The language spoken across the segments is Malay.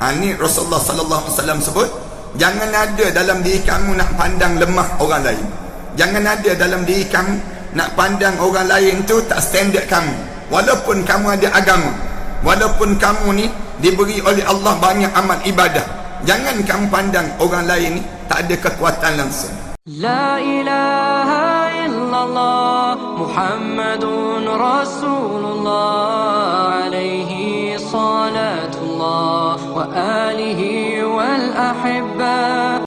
Ni Rasulullah sallallahu alaihi wasallam sebut, jangan ada dalam diri kamu nak pandang lemah orang lain. Jangan ada dalam diri kamu nak pandang orang lain tu tak standard kamu. Walaupun kamu ada agama, walaupun kamu ni diberi oleh Allah banyak amal ibadah, jangan kamu pandang orang lain ni tak ada kekuatan langsung. La ilaha illallah Muhammadun Rasulullah alaihi salatullah wa alihi wal ahibba.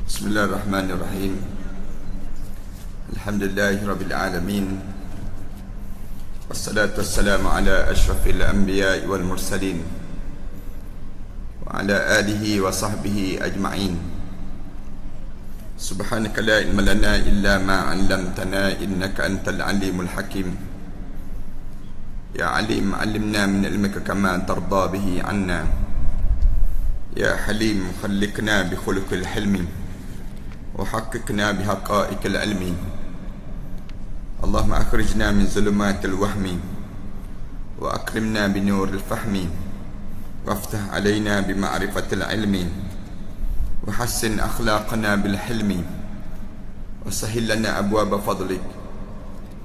Bismillahirrahmanirrahim. Alhamdulillahirabbil alamin. Wassalatu wassalamu ala asyrafil anbiya'i wal mursalin wa ala alihi wa sahbihi ajma'in. Subhanaka la ilma lana illa ma 'allamtana innaka antal alimul hakim. Ya alim 'allimna min ilmika kama tarda bihi 'anna. Ya halim khalliqna bi khuluqil hilmi وحققنا بحقائق العلم. اللهم أخرجنا من ظلمات الوهم وأكرمنا بنور الفهم وافتح علينا بمعرفة العلم وحسن أخلاقنا بالحلم وسهل لنا أبواب فضلك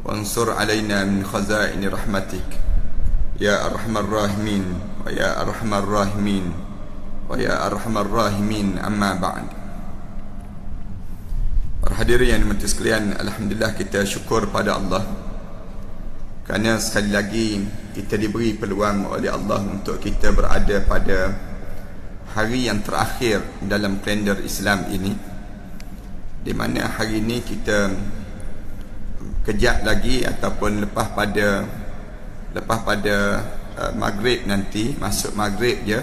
وانصر علينا من خزائن رحمتك يا أرحم الراحمين ويا أرحم الراحمين ويا أرحم الراحمين. أما بعد. Para hadirin yang dimati sekalian, alhamdulillah kita syukur pada Allah kerana sekali lagi kita diberi peluang oleh Allah untuk kita berada pada hari yang terakhir dalam kalender Islam ini, di mana hari ini kita kejap lagi ataupun lepas pada maghrib nanti, masuk maghrib je,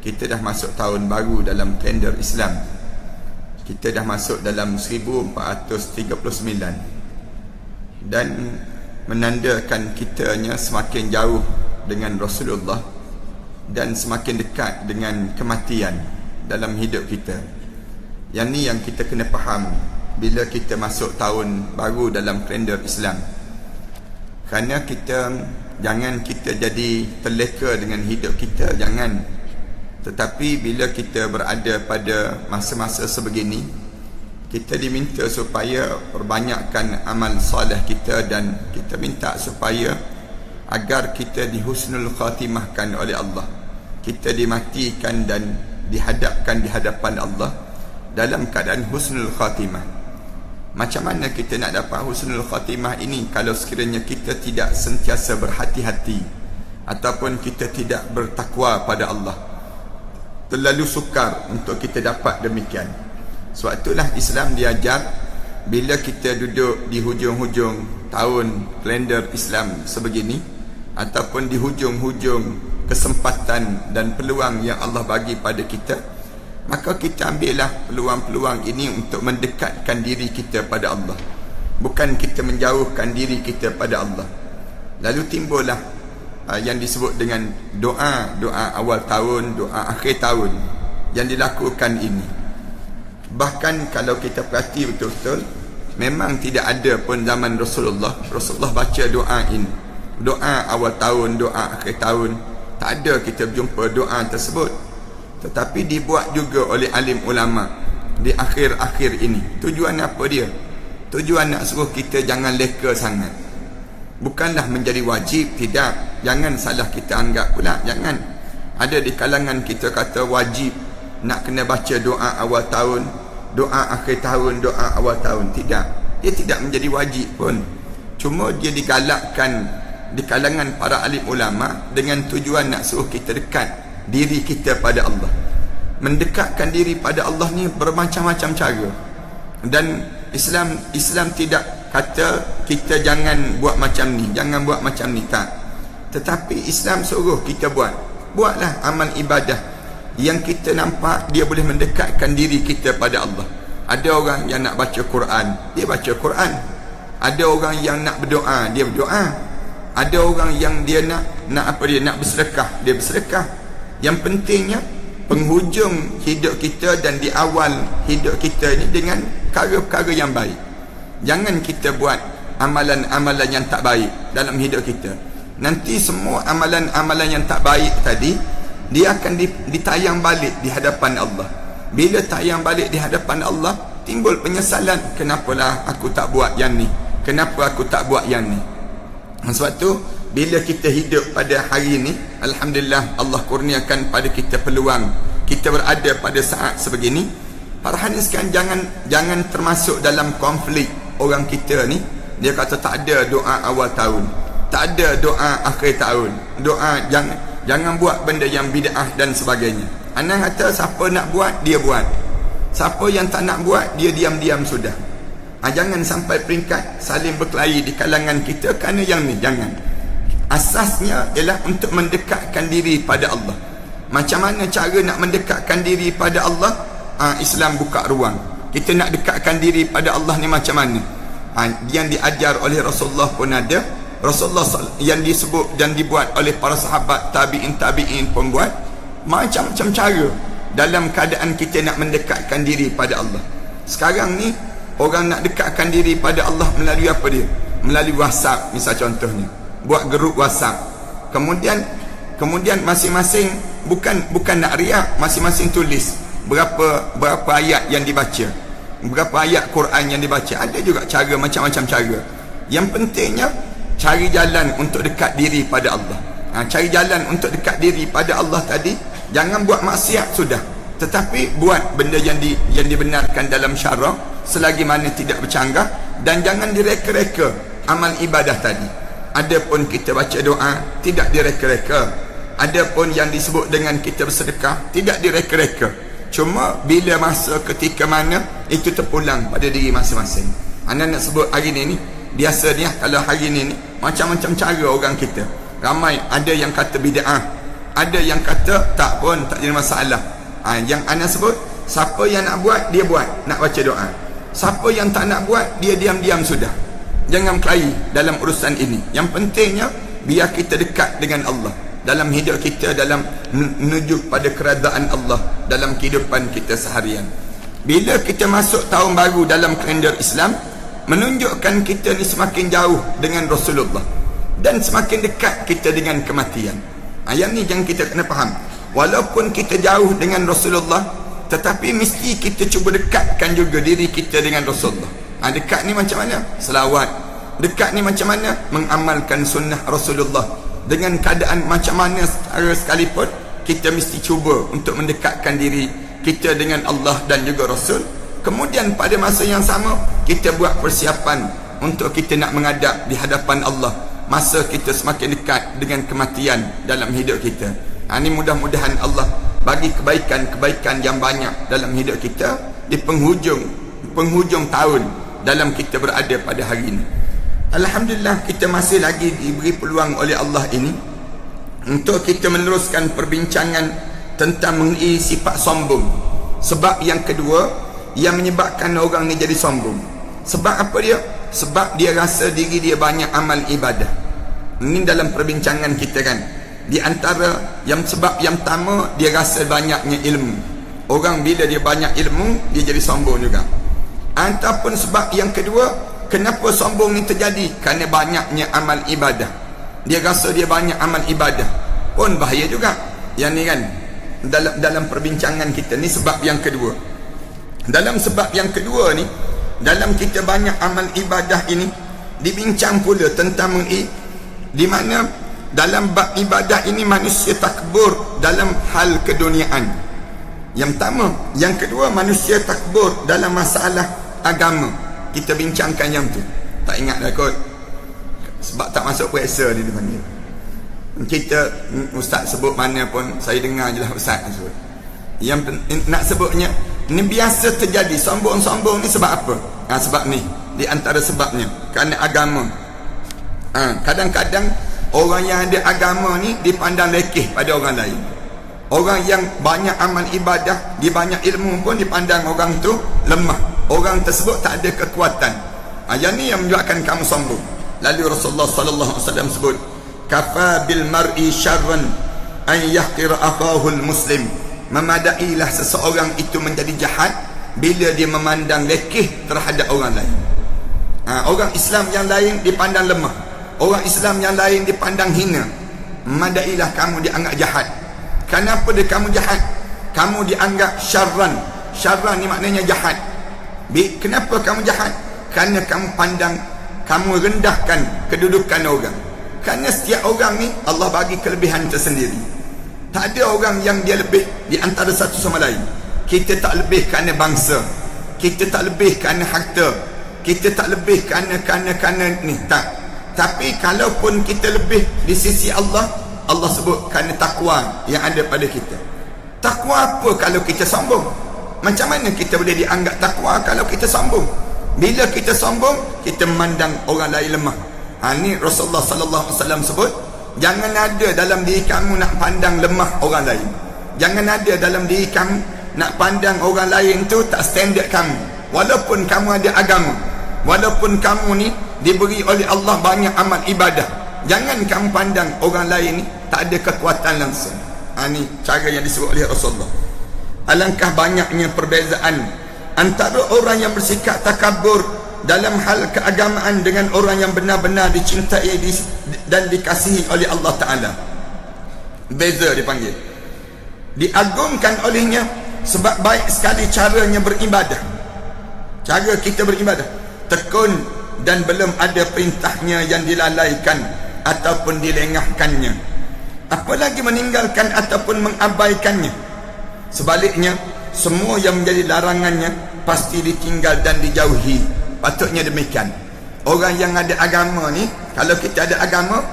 kita dah masuk tahun baru dalam kalender Islam. Kita dah masuk dalam 1439 dan menandakan kitanya semakin jauh dengan Rasulullah dan semakin dekat dengan kematian dalam hidup kita. Yang ni yang kita kena faham bila kita masuk tahun baru dalam kalender Islam. Kerana jangan kita jadi terleka dengan hidup kita, jangan. Tetapi bila kita berada pada masa-masa sebegini, kita diminta supaya perbanyakkan amal soleh kita dan kita minta supaya agar kita dihusnul khatimahkan oleh Allah. Kita dimatikan dan dihadapkan di hadapan Allah dalam keadaan husnul khatimah. Macam mana kita nak dapat husnul khatimah ini kalau sekiranya kita tidak sentiasa berhati-hati ataupun kita tidak bertakwa pada Allah? Terlalu sukar untuk kita dapat demikian. Sebab itulah Islam diajar bila kita duduk di hujung-hujung tahun kalender Islam sebegini ataupun di hujung-hujung kesempatan dan peluang yang Allah bagi pada kita, maka kita ambillah peluang-peluang ini untuk mendekatkan diri kita pada Allah, bukan kita menjauhkan diri kita pada Allah. Lalu timbullah yang disebut dengan doa awal tahun, doa akhir tahun yang dilakukan ini. Bahkan kalau kita perhati betul-betul, memang tidak ada pun zaman Rasulullah baca doa ini, doa awal tahun, doa akhir tahun. Tak ada kita jumpa doa tersebut. Tetapi dibuat juga oleh alim ulama di akhir-akhir ini. Tujuan apa dia? Tujuan nak suruh kita jangan leka sangat. Bukanlah menjadi wajib, tidak. Jangan salah kita anggap pula, jangan. Ada di kalangan kita kata wajib nak kena baca doa awal tahun, doa akhir tahun, doa awal tahun. Tidak, dia tidak menjadi wajib pun. Cuma dia digalakkan di kalangan para alim ulama dengan tujuan nak suruh kita dekat diri kita pada Allah. Mendekatkan diri pada Allah ni bermacam-macam cara. Dan Islam tidak kata kita jangan buat macam ni, jangan buat macam ni, tak. Tetapi Islam suruh kita buatlah amal ibadah yang kita nampak dia boleh mendekatkan diri kita pada Allah. Ada orang yang nak baca Quran, dia baca Quran. Ada orang yang nak berdoa, dia berdoa. Ada orang yang dia nak bersedekah, dia bersedekah. Yang pentingnya penghujung hidup kita dan di awal hidup kita ini dengan perkara-perkara yang baik. Jangan kita buat amalan-amalan yang tak baik dalam hidup kita. Nanti semua amalan-amalan yang tak baik tadi, dia akan ditayang balik di hadapan Allah. Bila tayang balik di hadapan Allah, timbul penyesalan. Kenapalah aku tak buat yang ni? Kenapa aku tak buat yang ni? Sebab tu bila kita hidup pada hari ini, alhamdulillah Allah kurniakan pada kita peluang, kita berada pada saat sebegini. Para hadirin sekalian, jangan termasuk dalam konflik orang kita ni. Dia kata tak ada doa awal tahun, tak ada doa akhir tahun, doa jangan buat benda yang bid'ah dan sebagainya. Anak kata siapa nak buat dia buat, siapa yang tak nak buat dia diam-diam sudah. Jangan sampai peringkat saling berkelahi di kalangan kita kerana yang ni. Jangan. Asasnya ialah untuk mendekatkan diri pada Allah. Macam mana cara nak mendekatkan diri pada Allah? Islam buka ruang. Kita nak dekatkan diri pada Allah ni macam mana? Yang diajar oleh Rasulullah pun ada. Rasulullah yang disebut dan dibuat oleh para sahabat, tabi'in pun buat. Macam-macam cara dalam keadaan kita nak mendekatkan diri pada Allah. Sekarang ni orang nak dekatkan diri pada Allah melalui apa dia? Melalui WhatsApp misal contohnya. Buat grup WhatsApp. Kemudian masing-masing bukan nak riak, masing-masing tulis berapa ayat yang dibaca, berapa ayat Quran yang dibaca. Ada juga cara, macam-macam cara. Yang pentingnya cari jalan untuk dekat diri pada Allah. Cari jalan untuk dekat diri pada Allah tadi. Jangan buat maksiat sudah, tetapi buat benda yang dibenarkan dalam syarak selagi mana tidak bercanggah. Dan jangan direka-reka amal ibadah tadi. Adapun kita baca doa, tidak direka-reka. Adapun yang disebut dengan kita bersedekah, tidak direka-reka. Cuma bila masa ketika mana itu terpulang pada diri masing-masing. Anda nak sebut hari ni biasanya kalau hari ni macam-macam cara orang kita. Ramai ada yang kata bid'ah, ada yang kata tak pun, tak jadi masalah. Yang anda sebut, siapa yang nak buat dia buat, nak baca doa. Siapa yang tak nak buat dia diam-diam sudah. Jangan berkelahi dalam urusan ini. Yang pentingnya biar kita dekat dengan Allah dalam hidup kita, dalam menuju pada keradaan Allah dalam kehidupan kita seharian. Bila kita masuk tahun baru dalam kalender Islam, menunjukkan kita ni semakin jauh dengan Rasulullah dan semakin dekat kita dengan kematian. Yang ni yang kita kena faham. Walaupun kita jauh dengan Rasulullah, tetapi mesti kita cuba dekatkan juga diri kita dengan Rasulullah. Dekat ni macam mana? Selawat. Dekat ni macam mana? Mengamalkan sunnah Rasulullah. Dengan keadaan macam mana sekalipun, kita mesti cuba untuk mendekatkan diri kita dengan Allah dan juga Rasul. Kemudian pada masa yang sama, kita buat persiapan untuk kita nak menghadap di hadapan Allah masa kita semakin dekat dengan kematian dalam hidup kita. Ini mudah-mudahan Allah bagi kebaikan-kebaikan yang banyak dalam hidup kita di penghujung tahun dalam kita berada pada hari ini. Alhamdulillah, kita masih lagi diberi peluang oleh Allah ini untuk kita meneruskan perbincangan tentang mengenai sifat sombong. Sebab yang kedua yang menyebabkan orang ni jadi sombong. Sebab apa dia? Sebab dia rasa diri dia banyak amal ibadah. Ini dalam perbincangan kita kan. Di antara sebab yang pertama, dia rasa banyaknya ilmu. Orang bila dia banyak ilmu, dia jadi sombong juga. Ataupun sebab yang kedua, kenapa sombong ni terjadi? Kerana banyaknya amal ibadah. Dia rasa dia banyak amal ibadah, pun bahaya juga. Yang ni kan dalam perbincangan kita ni sebab yang kedua. Dalam sebab yang kedua ni, dalam kita banyak amal ibadah ini, dibincang pula tentang di mana dalam bab ibadah ini manusia takbur dalam hal keduniaan. Yang pertama. Yang kedua, manusia takbur dalam masalah agama. Kita bincangkan yang tu. Tak ingat dah kot, sebab tak masuk periksa ni dipanggil. Kita ustaz sebut mana pun saya dengar je lah ustaz sebut. Yang nak sebutnya, ni biasa terjadi. Sombong-sombong ni sebab apa? Sebab ni, di antara sebabnya kerana agama. Kadang-kadang orang yang ada agama ni dipandang lekeh pada orang lain. Orang yang banyak amal ibadah, dia banyak ilmu pun dipandang orang tu lemah. Orang tersebut tak ada kekuatan. Yang ni yang menyebabkan kamu sombong. Lalu Rasulullah sallallahu alaihi wasallam sebut, kafa bil mar'i syarran an yahqira akahul muslim. Memadailah seseorang itu menjadi jahat bila dia memandang lekeh terhadap orang lain. Orang Islam yang lain dipandang lemah, orang Islam yang lain dipandang hina. Memadailah kamu dianggap jahat. Kenapa dia kamu jahat? Kamu dianggap syarran. Syarran ni maknanya jahat. Kenapa kamu jahat? Kerana kamu pandang, kamu rendahkan kedudukan orang. Kerana setiap orang ni Allah bagi kelebihan tersendiri. Tak ada orang yang dia lebih di antara satu sama lain. Kita tak lebih kerana bangsa, kita tak lebih kerana harta, kita tak lebih kerana ni, tak. Tapi kalaupun kita lebih di sisi Allah, Allah sebut kerana takwa yang ada pada kita. Takwa apa kalau kita sombong? Macam mana kita boleh dianggap takwa kalau kita sombong? Bila kita sombong, kita memandang orang lain lemah. Ni Rasulullah sallallahu alaihi wasallam sebut, jangan ada dalam diri kamu nak pandang lemah orang lain. Jangan ada dalam diri kamu nak pandang orang lain tu tak standard kamu. Walaupun kamu ada agama, walaupun kamu ni diberi oleh Allah banyak amal ibadah, jangan kamu pandang orang lain ni tak ada kekuatan langsung. Ni cara yang disebut oleh Rasulullah. Alangkah banyaknya perbezaan antara orang yang bersikap takabur dalam hal keagamaan dengan orang yang benar-benar dicintai dan dikasihi oleh Allah Ta'ala. Beza dipanggil, diagungkan olehnya sebab baik sekali caranya beribadah. Cara kita beribadah tekun dan belum ada perintahnya yang dilalaikan ataupun dilengahkannya, apalagi meninggalkan ataupun mengabaikannya. Sebaliknya, semua yang menjadi larangannya pasti ditinggal dan dijauhi. Patutnya demikian. Orang yang ada agama ni, kalau kita ada agama,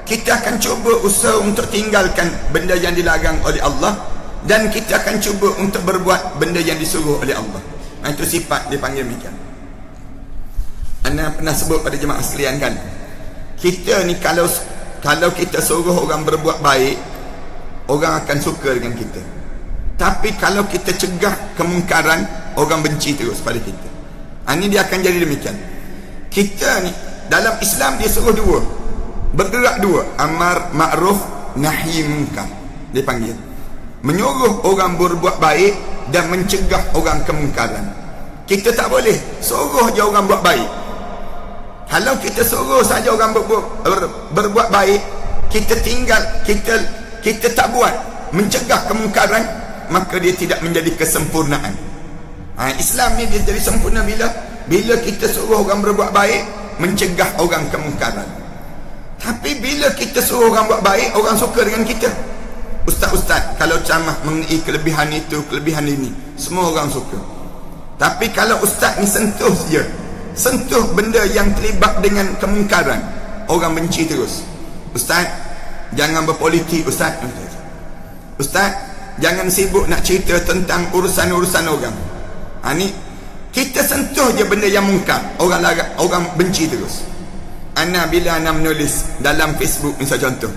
kita akan cuba usaha untuk tinggalkan benda yang dilarang oleh Allah, dan kita akan cuba untuk berbuat benda yang disuruh oleh Allah. Itu sifat dipanggil demikian. Anda pernah sebut pada jemaah sekalian kan, kita ni kalau kita suruh orang berbuat baik, orang akan suka dengan kita. Tapi kalau kita cegah kemungkaran, orang benci terus pada kita. Ini dia akan jadi demikian. Kita ni dalam Islam dia suruh dua, bergerak dua, amar ma'ruf nahi munkar dipanggil. Menyuruh orang berbuat baik dan mencegah orang kemungkaran. Kita tak boleh suruh je orang buat baik. Kalau kita suruh saja orang berbuat baik, kita tinggal, kita tak buat mencegah kemungkaran, maka dia tidak menjadi kesempurnaan. Islam ni dia jadi sempurna bila kita suruh orang berbuat baik, mencegah orang kemungkaran. Tapi bila kita suruh orang buat baik, orang suka dengan kita. Ustaz-ustaz kalau ceramah mengenai kelebihan itu, kelebihan ini, semua orang suka. Tapi kalau ustaz ni sentuh je, sentuh benda yang terlibat dengan kemungkaran, orang benci terus. Ustaz, jangan berpolitik ustaz. Ustaz, jangan sibuk nak cerita tentang urusan-urusan orang. Ni kita sentuh je benda yang mungkar, orang benci terus. Bila ana menulis dalam Facebook misalnya contoh,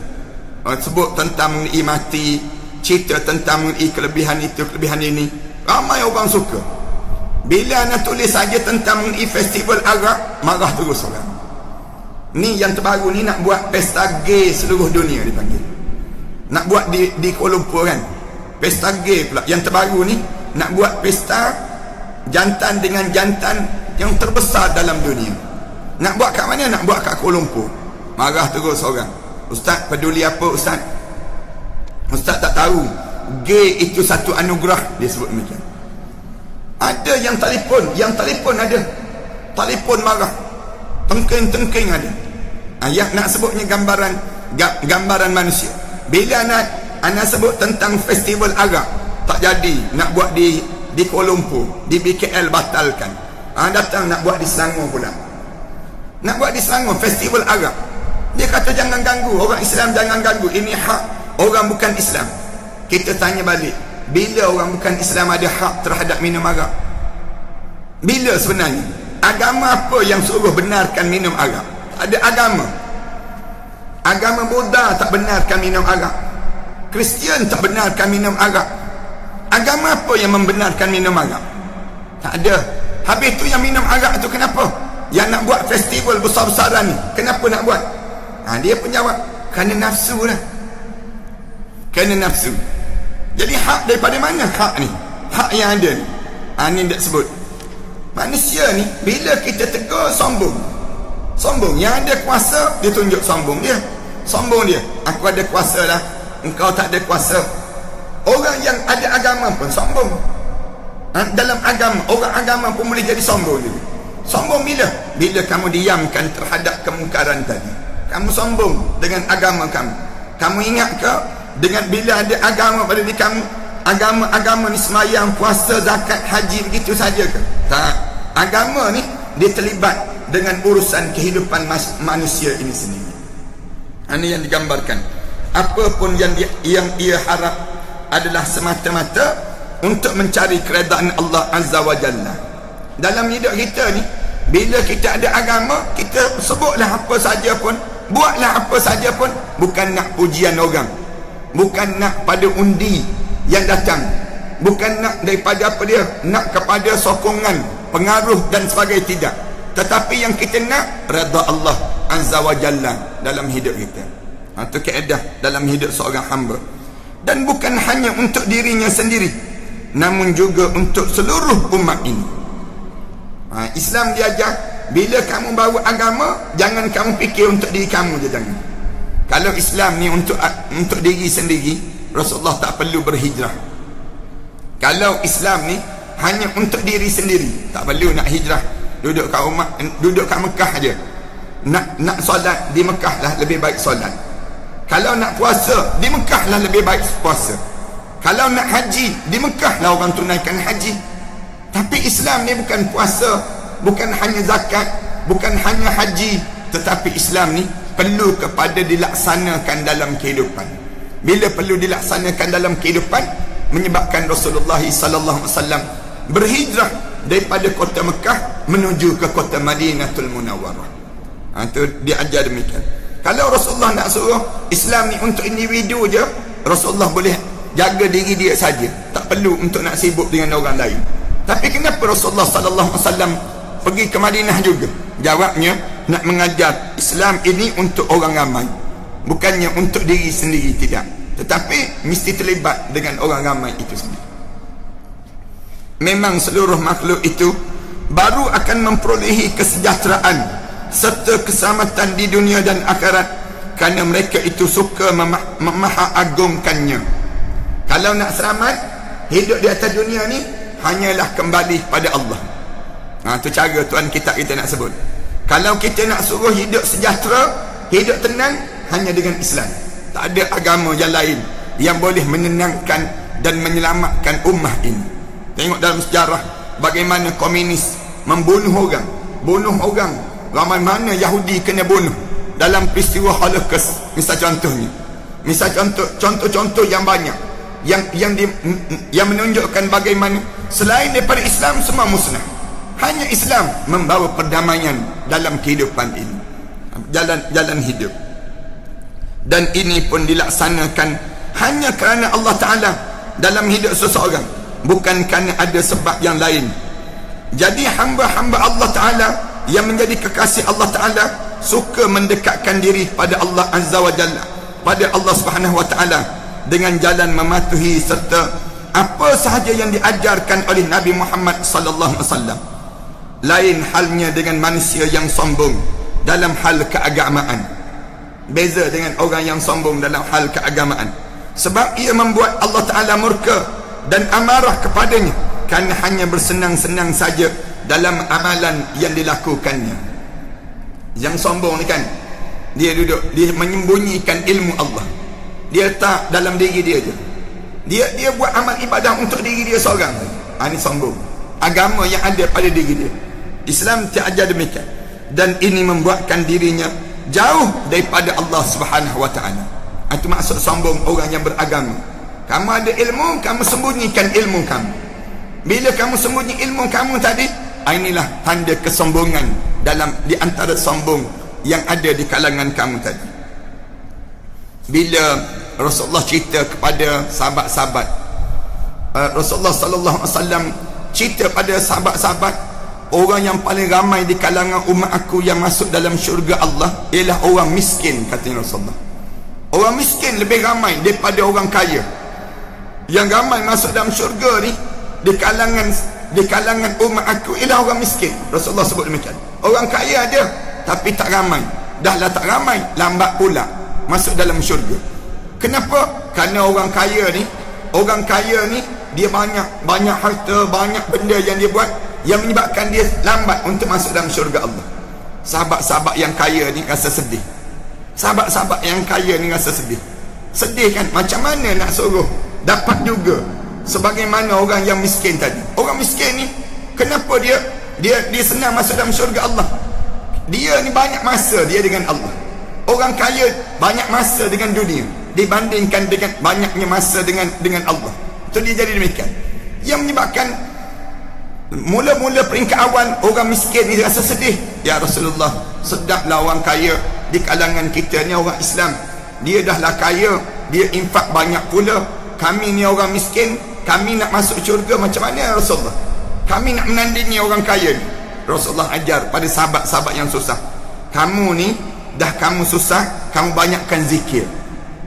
sebut tentang mengenai mati, cerita tentang mengenai kelebihan itu, kelebihan ini, ramai orang suka. Bila ana tulis saja tentang mengenai festival Arab, marah terus orang. Ni yang terbaru ni nak buat pesta gay seluruh dunia dipanggil. Nak buat di Kuala Lumpur kan, pesta gay pula. Yang terbaru ni nak buat pesta jantan dengan jantan yang terbesar dalam dunia. Nak buat kat mana? Nak buat kat Kuala Lumpur. Marah terus orang. Ustaz peduli apa ustaz? Ustaz tak tahu gay itu satu anugerah, dia sebut demikian. Ada yang telefon ada. Telefon marah. Tengking ada. Yang nak sebutnya gambaran manusia. Bila nak sebut tentang festival Arab, tak jadi. Nak buat di Kuala Lumpur, di BKL batalkan. Datang nak buat di Selangor pula. Nak buat di Selangor festival Arab. Dia kata jangan ganggu, orang Islam jangan ganggu, ini hak orang bukan Islam. Kita tanya balik, bila orang bukan Islam ada hak terhadap minum arak? Bila sebenarnya? Agama apa yang suruh benarkan minum arak? Ada agama Buddha tak benarkan minum arak, Kristian tak benarkan minum arak. Agama apa yang membenarkan minum arak? Tak ada. Habis tu yang minum arak tu kenapa? yang nak buat festival besar-besaran ni, kenapa nak buat? Dia pun jawab, kerana nafsu lah. Kerana nafsu. Jadi hak daripada mana hak ni? Hak yang ada ni. Ni tak sebut. Manusia ni bila kita tegur, sombong. Sombong. Yang ada kuasa dia tunjuk sombong dia. Sombong dia, aku ada kuasa lah, engkau tak ada kuasa. Orang yang ada agama pun sombong. Dalam agama, orang agama pun boleh jadi sombong juga. Sombong bila? Bila kamu diamkan terhadap kemungkaran tadi. Kamu sombong dengan agama kamu. Kamu ingat ke dengan bila ada agama pada diri kamu, agama ni sembahyang, puasa, zakat, haji begitu saja ke? Tak. Agama ni dia terlibat dengan urusan kehidupan manusia ini sendiri. Ini yang digambarkan. Apa pun yang ia harap adalah semata-mata untuk mencari keredaan Allah Azza wa Jalla. Dalam hidup kita ni, bila kita ada agama, kita sebutlah apa saja pun, buatlah apa saja pun, bukan nak pujian orang, bukan nak pada undi yang datang, bukan nak daripada apa dia, nak kepada sokongan, pengaruh dan sebagainya, tidak. Tetapi yang kita nak redha Allah Azza wa Jalla dalam hidup kita. Itu kaedah dalam hidup seorang hamba. Dan bukan hanya untuk dirinya sendiri, namun juga untuk seluruh umat ini. Islam diajar, bila kamu bawa agama, jangan kamu fikir untuk diri kamu je, jangan. Kalau Islam ni untuk diri sendiri, Rasulullah tak perlu berhijrah. Kalau Islam ni hanya untuk diri sendiri, tak perlu nak hijrah. Duduk kat rumah, duduk kat Mekah aja. Nak solat di Mekah lah lebih baik solat. Kalau nak puasa di Mekah lah lebih baik puasa. Kalau nak haji di Mekah lah orang tunaikan haji. Tapi Islam ni bukan puasa, bukan hanya zakat, bukan hanya haji, tetapi Islam ni perlu kepada dilaksanakan dalam kehidupan. Bila perlu dilaksanakan dalam kehidupan, menyebabkan Rasulullah sallallahu alaihi wasallam berhijrah daripada kota Mekah menuju ke kota Madinatul Munawwarah. Itu dia ajar demikian. Kalau Rasulullah nak suruh Islam ni untuk individu je, Rasulullah boleh jaga diri dia saja, tak perlu untuk nak sibuk dengan orang lain. Tapi kenapa Rasulullah sallallahu alaihi wasallam pergi ke Madinah juga? Jawabnya, nak mengajar Islam ini untuk orang ramai, bukannya untuk diri sendiri, tidak, tetapi mesti terlibat dengan orang ramai itu sendiri. Memang seluruh makhluk itu baru akan memperolehi kesejahteraan serta keselamatan di dunia dan akhirat kerana mereka itu suka memaha-agungkannya. Kalau nak selamat hidup di atas dunia ni, hanyalah kembali pada Allah. Itu cara Tuhan kita nak sebut. Kalau kita nak suruh hidup sejahtera, hidup tenang, hanya dengan Islam. Tak ada agama yang lain yang boleh menenangkan dan menyelamatkan ummah ini. Tengok dalam sejarah bagaimana komunis membunuh orang, bunuh orang. Ramai mana Yahudi kena bunuh dalam peristiwa Holocaust. Misal contohnya, misal contoh yang banyak yang menunjukkan bagaimana selain daripada Islam semua musnah. Hanya Islam membawa perdamaian dalam kehidupan ini, jalan hidup. Dan ini pun dilaksanakan hanya kerana Allah Ta'ala dalam hidup seseorang, bukan kerana ada sebab yang lain. Jadi hamba-hamba Allah Ta'ala yang menjadi kekasih Allah Ta'ala suka mendekatkan diri pada Allah Azza wa Jalla, pada Allah Subhanahu wa Ta'ala, dengan jalan mematuhi serta apa sahaja yang diajarkan oleh Nabi Muhammad sallallahu alaihi wasallam. Lain halnya dengan manusia yang sombong dalam hal keagamaan. Beza dengan orang yang sombong dalam hal keagamaan, sebab ia membuat Allah Ta'ala murka dan amarah kepadanya kerana hanya bersenang-senang saja dalam amalan yang dilakukannya. Yang sombong ni kan, dia duduk, dia menyembunyikan ilmu Allah, dia letak dalam diri dia je. Dia buat amal ibadah untuk diri dia seorang. Ini sombong. Agama yang ada pada diri dia, Islam tak ajar demikian. Dan ini membuatkan dirinya jauh daripada Allah Subhanahu wa Ta'ala. Itu maksud sombong orang yang beragama. Kamu ada ilmu, kamu sembunyikan ilmu kamu. Bila kamu sembunyi ilmu kamu tadi, inilah tanda kesombongan di antara sombong yang ada di kalangan kamu tadi. Bila Rasulullah cerita kepada sahabat-sahabat, Rasulullah sallallahu alaihi wasallam cerita pada sahabat-sahabat orang yang paling ramai di kalangan umat aku yang masuk dalam syurga Allah ialah orang miskin, kata Rasulullah. Orang miskin lebih ramai daripada orang kaya. Yang ramai masuk dalam syurga ni di kalangan umat aku ialah orang miskin. Rasulullah sebut demikian. Orang kaya ada tapi tak ramai. Dah lah tak ramai, lambat pula masuk dalam syurga. Kenapa? Kerana orang kaya ni dia banyak harta, banyak benda yang dia buat yang menyebabkan dia lambat untuk masuk dalam syurga Allah. Sahabat-sahabat yang kaya ni rasa sedih. Sahabat-sahabat yang kaya ni rasa sedih. Sedih kan? Macam mana nak suruh dapat juga sebagaimana orang yang miskin tadi. Orang miskin ni kenapa dia senang masuk dalam syurga Allah? Dia ni banyak masa dia dengan Allah. Orang kaya banyak masa dengan dunia dibandingkan dengan banyaknya masa dengan Allah. Itu dia jadi demikian. Yang menyebabkan mula-mula peringkat awal orang miskin ni rasa sedih. Ya Rasulullah, sedaplah orang kaya di kalangan kita ni orang Islam. Dia dah lah kaya, dia infak banyak pula. Kami ni orang miskin, kami nak masuk syurga macam mana ya Rasulullah? Kami nak menandingi orang kaya ni. Rasulullah ajar pada sahabat-sahabat yang susah. Kamu ni dah kamu susah, kamu banyakkan zikir.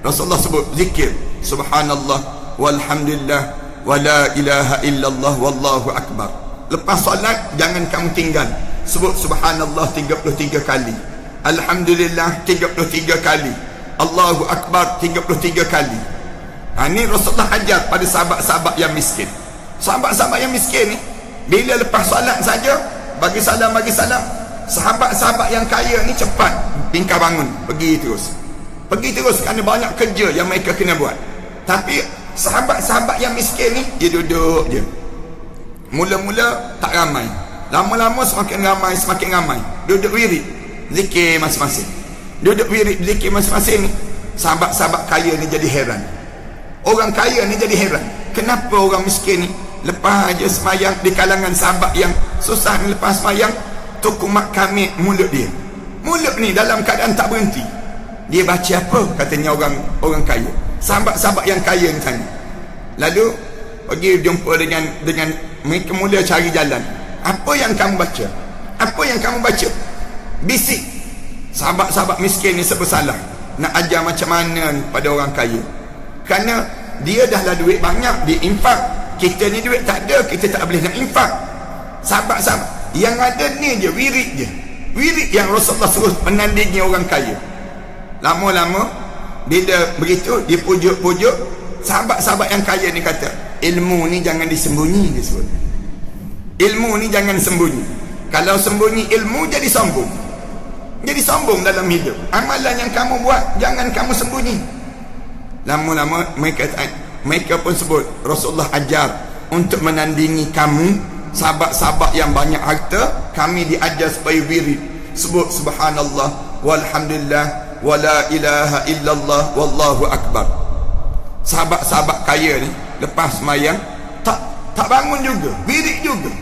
Rasulullah sebut zikir, subhanallah walhamdulillah wala ilaha illallah wallahu akbar. Lepas solat jangan kamu tinggal, sebut subhanallah 33 kali, alhamdulillah 33 kali, Allahu akbar 33 kali. Ini Rasulullah ajar pada sahabat-sahabat yang miskin. Sahabat-sahabat yang miskin ni bila lepas solat saja bagi salam, sahabat-sahabat yang kaya ni cepat tingkah bangun, pergi terus kerana banyak kerja yang mereka kena buat. Tapi sahabat-sahabat yang miskin ni dia duduk je. Mula-mula tak ramai, lama-lama semakin ramai, duduk wirid zikir masing-masing. Duduk wirid zikir masing-masing ni, sahabat-sahabat kaya ni jadi heran. Orang kaya ni jadi heran, kenapa orang miskin ni lepas aja semayang di kalangan sahabat yang susah ni, lepas semayang tukumak kami mulut dia. Mulut ni dalam keadaan tak berhenti. Dia baca apa? Katanya orang kaya. Sahabat-sahabat yang kaya ni tanya. Lalu pergi jumpa dengan mereka, mula cari jalan. Apa yang kamu baca? Apa yang kamu baca? Bisik. Sahabat-sahabat miskin ni bersalah nak ajar macam mana pada orang kaya. Kerana dia dah lah duit banyak, dia infak. Kita ni duit tak ada, kita tak boleh nak infak. Sahabat-sahabat yang ada ni je, wirid je. Wirid yang Rasulullah suruh menandingi orang kaya. Lama-lama bila begitu dia pujuk-pujuk, sahabat-sahabat yang kaya ni kata, ilmu ni jangan disembunyi, dia sebut. Ilmu ni jangan sembunyi. Kalau sembunyi ilmu jadi sombong. Jadi sombong dalam hidup. Amalan yang kamu buat jangan kamu sembunyi. Lama-lama mereka pun sebut, Rasulullah ajar untuk menandingi kamu, sahabat-sahabat yang banyak harta, kami diajar supaya wirid, sebut subhanallah walhamdulillah wala ilaha illallah wallahu akbar. Sahabat-sahabat kaya ni lepas semayang tak bangun juga, wirid juga.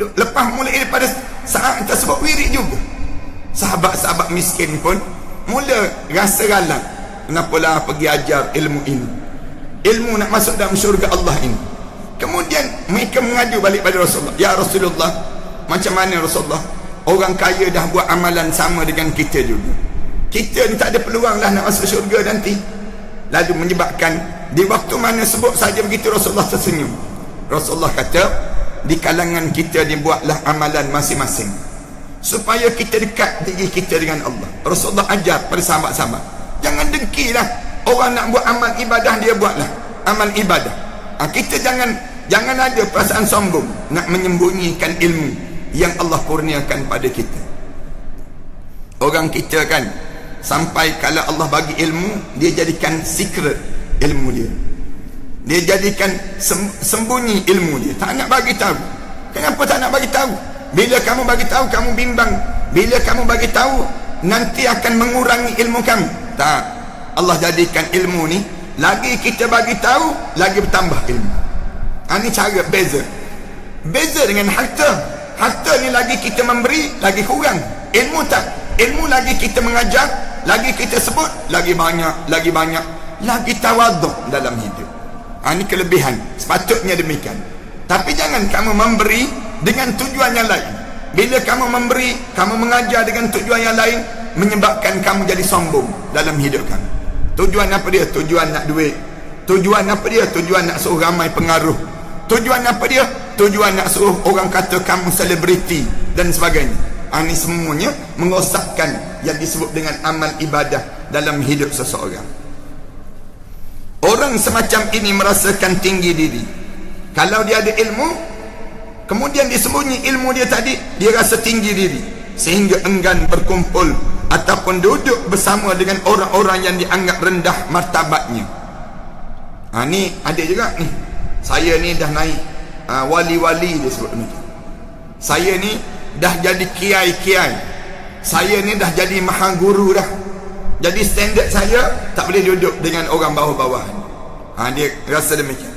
Lepas mulai daripada saat tersebut wirid juga. Sahabat-sahabat miskin pun mula rasa galak, kenapalah pergi ajar ilmu ini, ilmu nak masuk dalam syurga Allah ini. Kemudian mereka mengadu balik pada Rasulullah, ya Rasulullah, macam mana Rasulullah, orang kaya dah buat amalan sama dengan kita juga, kita ni tak ada peluang lah nak masuk syurga nanti. Lalu menyebabkan di waktu mana sebut saja begitu Rasulullah tersenyum. Rasulullah kata, di kalangan kita dibuatlah amalan masing-masing supaya kita dekat diri kita dengan Allah. Rasulullah ajar pada sahabat-sahabat, jangan dengkilah orang nak buat amal ibadah, dia buatlah amal ibadah. Kita jangan ada perasaan sombong nak menyembunyikan ilmu yang Allah kurniakan pada kita. Orang kita kan sampai kalau Allah bagi ilmu, dia jadikan secret ilmu dia. Dia jadikan sembunyi ilmu dia, tak nak bagi tahu. Kenapa tak nak bagi tahu? Bila kamu bagi tahu, kamu bimbang. Bila kamu bagi tahu, nanti akan mengurangi ilmu kamu. Tak. Allah jadikan ilmu ni, lagi kita bagi tahu, lagi bertambah ilmu. Ini cara beza dengan harta. Harta ni lagi kita memberi, lagi kurang. Ilmu tak. Ilmu lagi kita mengajar, lagi kita sebut, lagi banyak, lagi tawaduk dalam hidup. Ini kelebihan, sepatutnya demikian. Tapi jangan kamu memberi dengan tujuan yang lain. Bila kamu memberi, kamu mengajar dengan tujuan yang lain, menyebabkan kamu jadi sombong dalam hidup kamu. Tujuan apa dia? Tujuan nak duit. Tujuan apa dia? Tujuan nak suruh ramai pengaruh. Tujuan apa dia? Tujuan nak suruh orang kata kamu selebriti dan sebagainya. Ini semuanya merosakkan yang disebut dengan amal ibadah dalam hidup seseorang. Orang semacam ini merasakan tinggi diri. Kalau dia ada ilmu, kemudian disembunyi ilmu dia tadi, dia rasa tinggi diri, sehingga enggan berkumpul ataupun duduk bersama dengan orang-orang yang dianggap rendah martabatnya. Ni ada juga ni. Saya ni dah naik wali-wali, dia sebut demikian. Saya ni dah jadi kiai-kiai. Saya ni dah jadi maha guru dah. Jadi standard saya tak boleh duduk dengan orang bawah-bawah. Dia rasa demikian.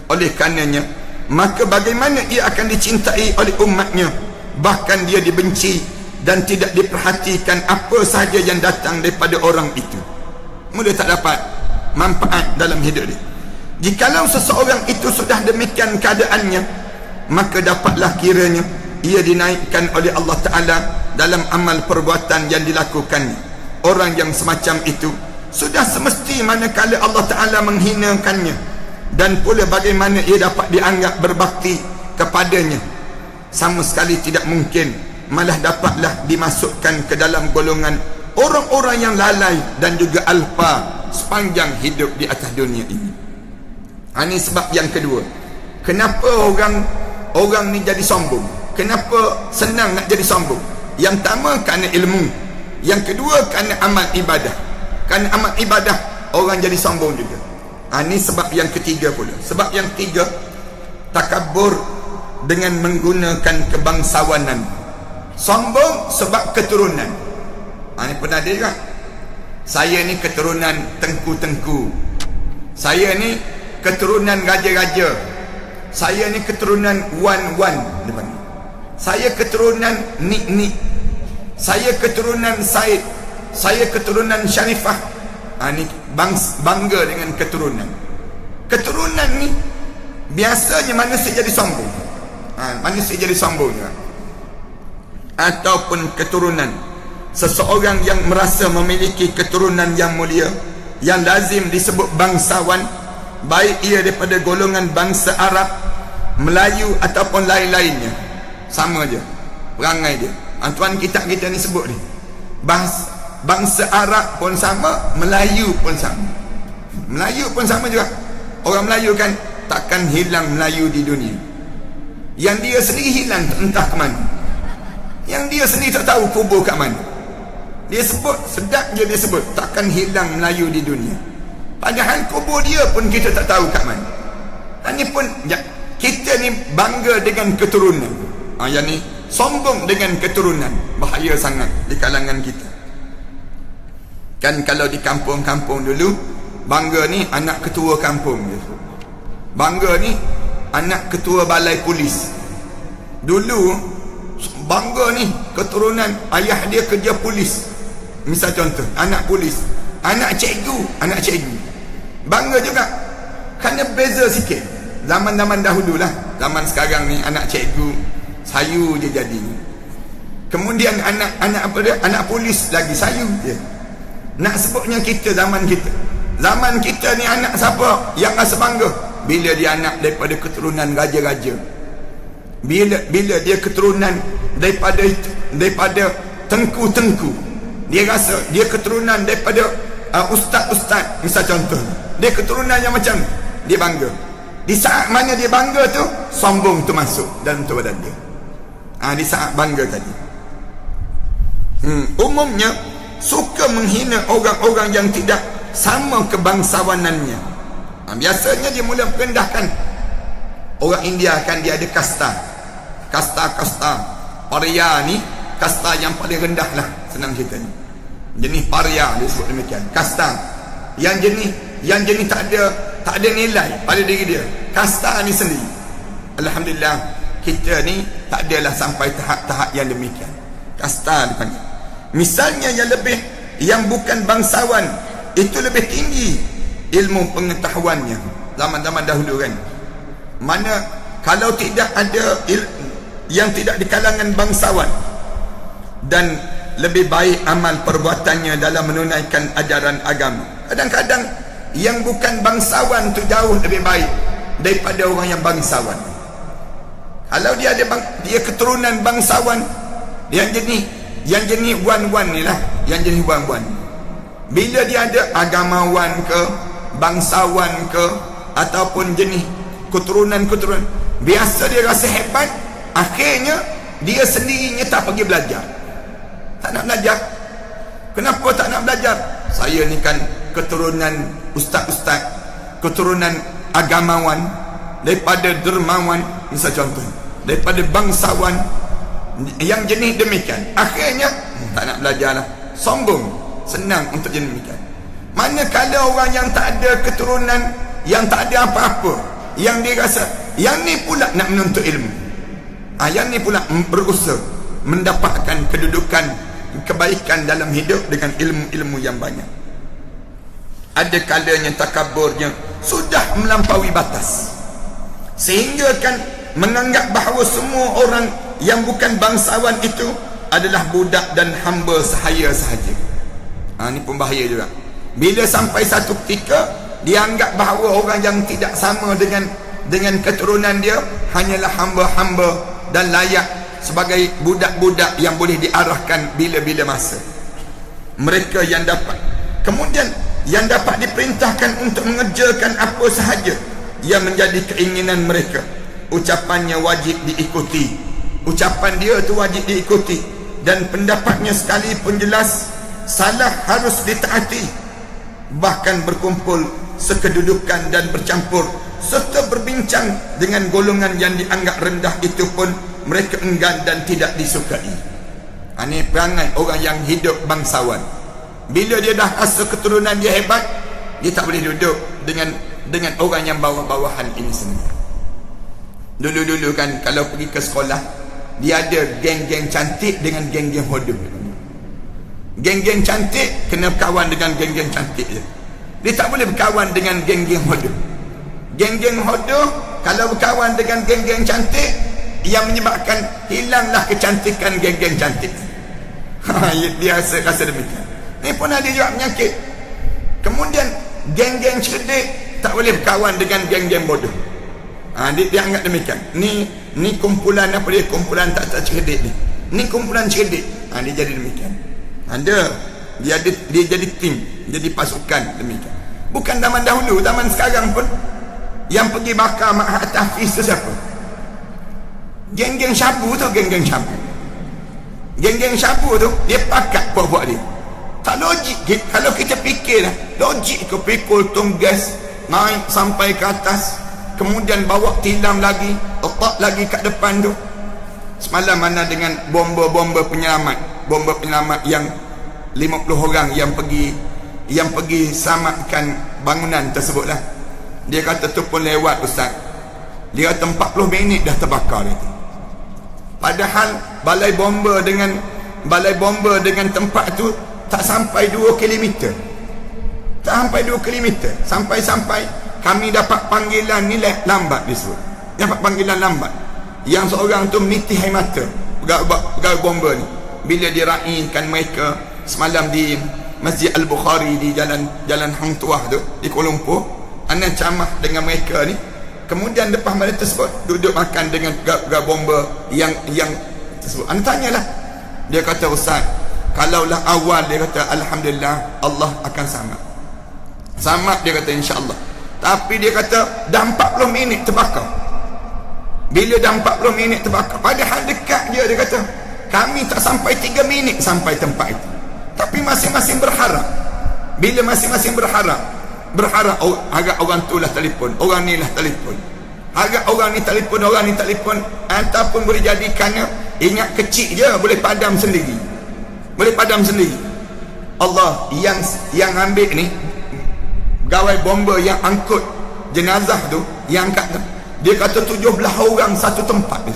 Oleh karenanya, maka bagaimana ia akan dicintai oleh umatnya, bahkan dia dibenci dan tidak diperhatikan apa sahaja yang datang daripada orang itu. Mula tak dapat manfaat dalam hidup dia. Jikalau seseorang itu sudah demikian keadaannya, maka dapatlah kiranya ia dinaikkan oleh Allah Ta'ala dalam amal perbuatan yang dilakukannya. Orang yang semacam itu sudah semesti manakala Allah Ta'ala menghinakannya, dan pula bagaimana ia dapat dianggap berbakti kepadanya, sama sekali tidak mungkin, malah dapatlah dimasukkan ke dalam golongan orang-orang yang lalai dan juga alpa sepanjang hidup di atas dunia ini. Ini sebab yang kedua. Kenapa orang ni jadi sombong? Kenapa senang nak jadi sombong? Yang pertama kerana ilmu, yang kedua kerana amal ibadah. Kerana amal ibadah orang jadi sombong juga. Ini sebab yang ketiga pula. Sebab yang ketiga, takabur dengan menggunakan kebangsawanan. Sombong sebab keturunan. Ini pernah ada kan? Saya ni keturunan tengku-tengku. Saya ni keturunan raja-raja. Saya ni keturunan wan-wan. Saya keturunan nik-nik. Saya keturunan Said. Saya keturunan Syarifah. Ni bangga dengan keturunan. Keturunan ni biasanya manusia jadi sombong. Manusia jadi sombong juga. Ataupun keturunan seseorang yang merasa memiliki keturunan yang mulia, yang lazim disebut bangsawan, baik ia daripada golongan bangsa Arab, Melayu ataupun lain-lainnya, sama je perangai dia. Tuan kitab kita ni sebut ni, bangsa Arab pun sama, Melayu pun sama. Melayu pun sama juga. Orang Melayu kan takkan hilang Melayu di dunia. Yang dia sendiri hilang entah ke mana. Yang dia sendiri tak tahu kubur kat mana. Dia sebut, sedap je dia sebut, takkan hilang Melayu di dunia. Padahal kubur dia pun kita tak tahu kat mana. Ini pun kita ni bangga dengan keturunan. Yang ni sombong dengan keturunan. Bahaya sangat di kalangan kita. Kan kalau di kampung-kampung dulu, bangga ni anak ketua kampung. Bangga ni anak ketua balai polis. Dulu bangga ni keturunan ayah dia kerja polis. Misal contoh, anak polis, anak cikgu. Bangga juga. Kerana beza sikit. Zaman-zaman dahulu lah. Zaman sekarang ni anak cikgu sayu je jadi. Kemudian anak apa dia? Anak polis lagi sayu je. Nak sebutnya kita zaman kita. Zaman kita ni anak siapa yang rasa bangga? Bila dia anak daripada keturunan raja-raja. Bila dia keturunan daripada tengku-tengku. Dia rasa dia keturunan daripada ustaz-ustaz, misal contoh. Dia keturunan yang macam dia bangga. Di saat mana dia bangga tu, sombong tu masuk dalam tu badan dia. Di saat bangga tadi. Umumnya suka menghina orang-orang yang tidak sama kebangsawanannya. Biasanya dia mula merendahkan. Orang India kan dia ada kasta. Kasta. Paria ni kasta yang paling rendah lah, senang ceritanya. Jenis paria dia sebut demikian. Kasta yang jenis tak ada nilai pada diri dia. Kasta ni sendiri. Alhamdulillah kita ni tak adalah sampai tahap-tahap yang demikian. Kasta dipanggil. Misalnya yang bukan bangsawan, itu lebih tinggi ilmu pengetahuannya. Zaman-zaman dahulu kan, mana kalau tidak ada yang tidak di kalangan bangsawan, dan lebih baik amal perbuatannya dalam menunaikan ajaran agama. Kadang-kadang yang bukan bangsawan tu jauh lebih baik daripada orang yang bangsawan. Kalau dia ada dia keturunan bangsawan, yang jenis wan-wan ni lah, yang jenis wan-wan. Bila dia ada agamawan ke, bangsawan ke, ataupun jenis keturunan-keturunan, biasa dia rasa hebat, akhirnya dia sendirinya tak pergi belajar. Tak nak belajar. Kenapa tak nak belajar? Saya ni kan keturunan ustaz-ustaz, keturunan agamawan, daripada dermawan, misal contoh, daripada bangsawan, yang jenis demikian. Akhirnya tak nak belajar lah, sombong. Senang untuk jenis demikian. Manakala orang yang tak ada keturunan, yang tak ada apa-apa, yang dia rasa yang ni pula nak menuntut ilmu, yang ni pula berusaha mendapatkan kedudukan, kebaikan dalam hidup dengan ilmu-ilmu yang banyak. Ada kalanya takaburnya sudah melampaui batas, sehingga kan menganggap bahawa semua orang yang bukan bangsawan itu adalah budak dan hamba sahaya sahaja. Ini pun bahaya juga. Bila sampai satu ketika dia anggap bahawa orang yang tidak sama dengan keturunan dia hanyalah hamba-hamba dan layak sebagai budak-budak yang boleh diarahkan bila-bila masa. Mereka yang dapat, kemudian yang dapat diperintahkan untuk mengerjakan apa sahaja yang menjadi keinginan mereka, ucapannya wajib diikuti. Ucapan dia tu wajib diikuti, dan pendapatnya sekalipun jelas, salah harus ditaati. Bahkan berkumpul sekedudukan dan bercampur serta berbincang dengan golongan yang dianggap rendah itu pun mereka enggan dan tidak disukai. Ini perangai orang yang hidup bangsawan. Bila dia dah rasa keturunan dia hebat, dia tak boleh duduk dengan orang yang bawah-bawahan ini semua. Dulu-dulu kan kalau pergi ke sekolah, dia ada geng-geng cantik dengan geng-geng hodoh. Geng-geng cantik kena berkawan dengan geng-geng cantik je. Dia tak boleh berkawan dengan geng-geng hodoh. Geng-geng hodoh kalau berkawan dengan geng-geng cantik, yang menyebabkan hilanglah kecantikan geng-geng cantik. Dia rasa demikian. Ini pun ada juga penyakit. Kemudian geng-geng cerdik tak boleh berkawan dengan geng-geng bodoh. Dia anggap demikian. Ni kumpulan apa dia? Kumpulan tak cerdik ni. Ni kumpulan cerdik. Dia jadi demikian. Dia jadi tim, jadi pasukan demikian. Bukan zaman dahulu, zaman sekarang pun yang pergi bakar Ma'had Tahfiz tu siapa? Geng-geng syabu tu, geng-geng syabu. Geng-geng syabu tu dia pakat buat-buat dia. Tak logik. Kalau kita fikir lah, logik ke pikul tunggas naik sampai ke atas, kemudian bawa tilam lagi, letak lagi kat depan tu. Semalam mana dengan bomba penyelamat yang 50 orang yang pergi selamatkan bangunan tersebutlah. Dia kata tu pun lewat ustaz. Dia kata 40 minit dah terbakar itu. Padahal balai bomba dengan tempat tu tak sampai 2 km. Tak sampai 2 km. Sampai kami dapat panggilan nilai lambat disebut. Dapat panggilan lambat. Yang seorang tu meniti air mata pegawai bomba ni. Bila dia raikan mereka semalam di Masjid Al-Bukhari di Jalan Hang Tuah tu di Kuala Lumpur, ana camah dengan mereka ni. Kemudian lepas mereka tersebut duduk makan dengan pegawai bomba yang tersebut. Ana tanyalah. Dia kata, ustaz, kalaulah awal, dia kata alhamdulillah Allah akan selamat dia kata insya-Allah. Tapi dia kata dah 40 minit terbakar. Bila dah 40 minit terbakar, padahal dekat je, dia kata kami tak sampai 3 minit sampai tempat itu. Tapi masing-masing berharap. Bila masing-masing berharap, agak orang tu lah telefon, orang ni lah telefon, agak orang ni telefon, ataupun boleh jadikannya ingat kecil je boleh padam sendiri. Allah yang ambil ni gawai bomba yang angkut jenazah tu, yang angkat tu, dia kata 17 orang satu tempat ni.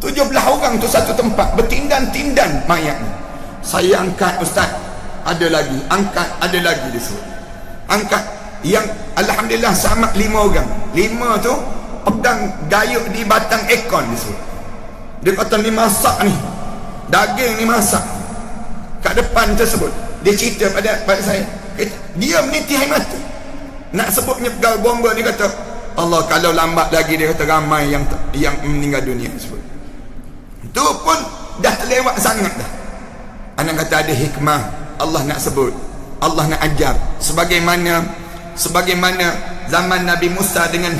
17 orang tu satu tempat, bertindan-tindan mayat ni. Saya angkat ustaz, ada lagi, angkat, ada lagi disebut. Angkat, yang alhamdulillah selamat 5 orang. 5 tu pegang gayuk di batang ekon disebut. Dia kata ni masak ni, daging ni masak kat depan tersebut. Dia cerita pada saya, dia meniti air mata nak sebutnya pegawai bomba. Dia kata, Allah, kalau lambat lagi, dia kata ramai yang meninggal dunia tersebut. Itu pun dah terlewat sangat dah. Anak kata ada hikmah Allah nak sebut, Allah nak ajar. Sebagaimana zaman Nabi Musa dengan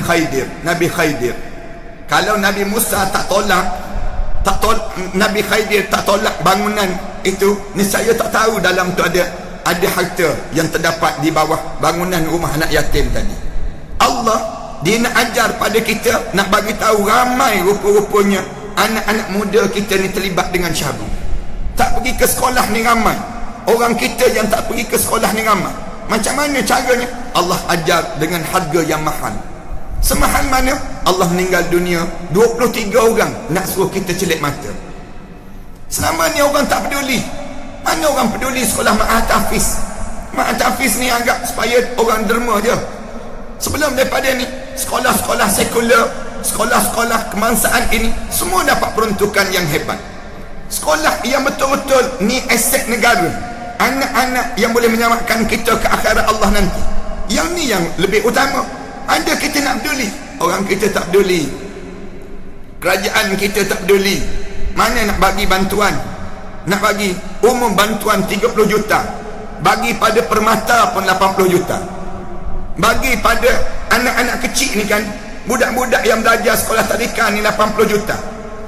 Nabi Khidir. Kalau Nabi Musa tak tolak, Nabi Khidir tak tolak bangunan itu, niscaya tak tahu dalam tu ada harta yang terdapat di bawah bangunan rumah anak yatim tadi. Allah, dia nak ajar pada kita, nak bagi tahu ramai rupa-rupanya anak-anak muda kita ni terlibat dengan syabu. Tak pergi ke sekolah ni ramai. Orang kita yang tak pergi ke sekolah ni ramai. Macam mana caranya? Allah ajar dengan harga yang mahal. Semahal mana? Allah meninggal dunia 23 orang nak suruh kita celik mata. Selama ni orang tak peduli. Mana orang peduli sekolah Ma'had Tahfiz? Ma'had Tahfiz ni anggap supaya orang derma je. Sebelum daripada ni, sekolah-sekolah sekular, sekolah-sekolah kebangsaan ini semua dapat peruntukan yang hebat. Sekolah yang betul-betul ni aset negara, anak-anak yang boleh menyelamatkan kita ke akhirat Allah nanti. Yang ni yang lebih utama. Ada kita nak peduli, orang kita tak peduli, kerajaan kita tak peduli. Mana nak bagi bantuan, nak bagi umum bantuan 30 juta, bagi pada permata pun 80 juta, bagi pada anak-anak kecil ni kan, budak-budak yang belajar sekolah tadika ni 80 juta,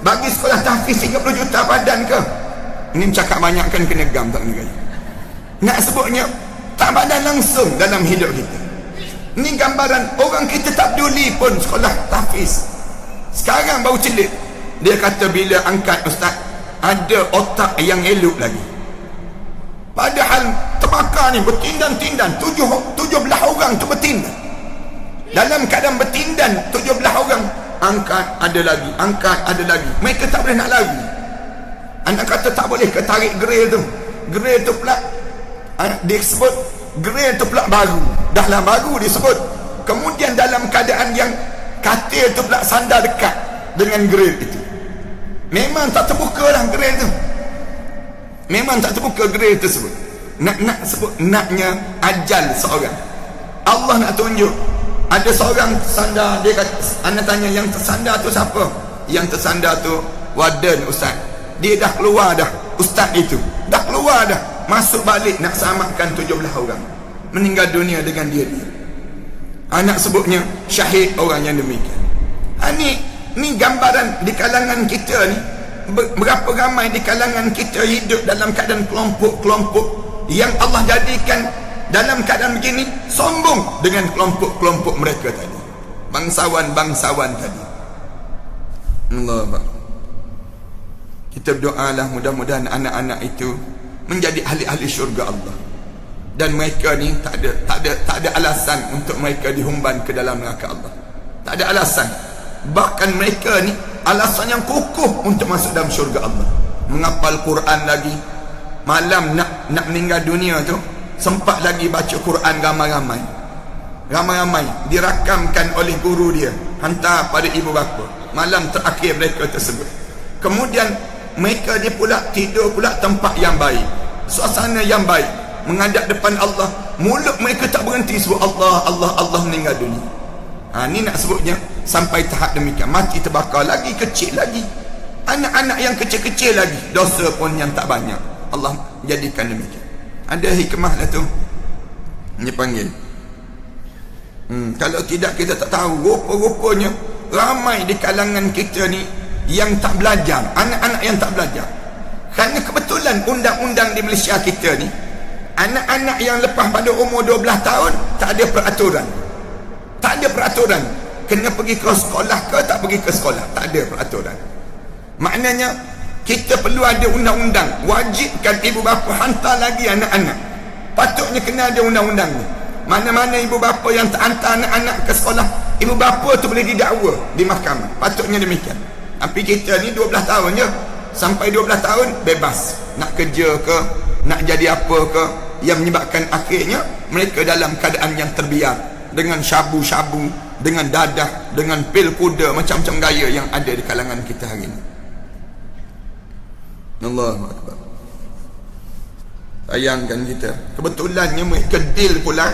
bagi sekolah tahfiz 30 juta badan ke? Ini cakap banyak kan kena gam tak kena gaya. Nak sebutnya tak badan langsung dalam hidup kita. Ini gambaran orang kita tak peduli pun sekolah tahfiz. Sekarang baru celik. Dia kata bila angkat ustaz, ada otak yang elok lagi. Padahal terbakar ni bertindan-tindan, 17 orang tu bertindan. Dalam keadaan bertindan 17 orang, angkat ada lagi, angkat ada lagi. Mereka tak boleh nak lari. Anak kata tak boleh ke tarik grill tu. Grill tu pula dia sebut grill tu pula baru. Dah lah baru disebut. Kemudian dalam keadaan yang katil tu pula sandar dekat dengan grill itu. Memang tak terbuka lah grill tu. Memang tak terbuka grill tersebut. Nak sebut naknya ajal seorang. Allah nak tunjuk. Ada seorang tersandar, dia kata, anak tanya yang tersandar tu siapa? Yang tersandar tu warden ustaz. Dia dah keluar dah, ustaz itu dah keluar dah, masuk balik nak selamatkan 17 orang meninggal dunia dengan dia. Anak sebutnya syahid orang yang demikian. Ni gambaran di kalangan kita ni. Berapa ramai di kalangan kita hidup dalam keadaan kelompok-kelompok yang Allah jadikan dalam keadaan begini, sombong dengan kelompok-kelompok mereka tadi, bangsawan-bangsawan tadi. Allah Akbar. Kita berdoalah mudah-mudahan anak-anak itu menjadi ahli-ahli syurga Allah. Dan mereka ni tak ada alasan untuk mereka dihumban ke dalam neraka Allah. Tak ada alasan. Bahkan mereka ni alasan yang kukuh untuk masuk dalam syurga Allah. Menghafal Quran lagi. Malam nak meninggal dunia tu, sempat lagi baca Quran ramai-ramai. Dirakamkan oleh guru dia, hantar pada ibu bapa malam terakhir mereka tersebut. Kemudian mereka dia pula tidur pula tempat yang baik, suasana yang baik, menghadap depan Allah. Mulut mereka tak berhenti sebut Allah, Allah, Allah meninggal dunia. Ni nak sebutnya sampai tahap demikian. Mati terbakar lagi, kecil lagi, anak-anak yang kecil-kecil lagi, dosa pun yang tak banyak. Allah jadikan demikian. Ada hikmah lah tu. Dia panggil. Kalau tidak kita tak tahu. Rupa-rupanya ramai di kalangan kita ni yang tak belajar, anak-anak yang tak belajar. Kerana kebetulan undang-undang di Malaysia kita ni, anak-anak yang lepas pada umur 12 tahun tak ada peraturan. Tak ada peraturan kena pergi ke sekolah ke tak pergi ke sekolah. Tak ada peraturan. Maknanya kita perlu ada undang-undang, wajibkan ibu bapa hantar lagi anak-anak. Patutnya kena ada undang-undang ni. Mana-mana ibu bapa yang tak hantar anak-anak ke sekolah, ibu bapa tu boleh didakwa di mahkamah. Patutnya demikian. Tapi kita ni 12 tahun je. Sampai 12 tahun bebas. Nak kerja ke, nak jadi apa ke, yang menyebabkan akhirnya mereka dalam keadaan yang terbiar, dengan syabu-syabu, dengan dadah, dengan pil kuda, macam-macam gaya yang ada di kalangan kita hari ini. Allahu Akbar. Bayangkan kita, kebetulannya mereka deal pula.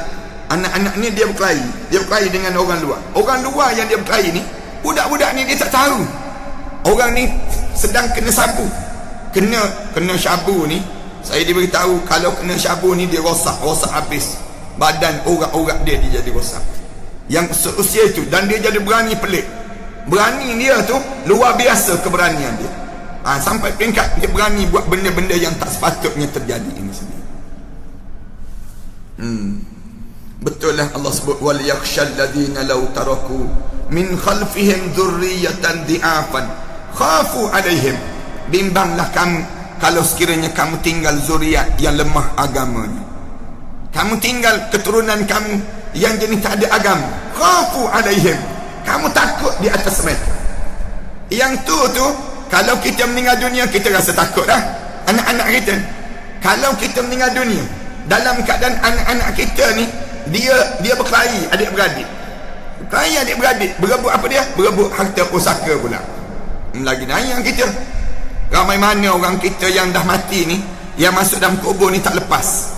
Anak-anak ni dia berkelahi dengan orang luar yang dia berkelahi ni, budak-budak ni dia tak tahu orang ni sedang kena sabu, kena syabu ni. Saya diberitahu kalau kena syabu ni dia rosak habis badan, urat-urat dia jadi rosak yang seusia itu, dan dia jadi berani pelik. Berani dia tu luar biasa keberanian dia. Sampai peringkat dia berani buat benda-benda yang tak sepatutnya terjadi ini sendiri. Betul lah Allah sebut wal yakhshal ladzina law taraku min khalfihim dzurriyyatan dhi'afan khafu alaihim. Bimbanglah kamu kalau sekiranya kamu tinggal zuriat yang lemah agamanya, kamu tinggal keturunan kamu yang jenis tak ada agama. Khafu alaihim, kamu takut di atas mereka. Yang tu kalau kita meninggal dunia kita rasa takut dah. Anak-anak kita, kalau kita meninggal dunia dalam keadaan anak-anak kita ni dia berkelahi adik-beradik, berebut apa dia? Berebut harta pusaka pula. Lagi nayang kita. Ramai mana orang kita yang dah mati ni, yang masuk dalam kubur ni tak lepas.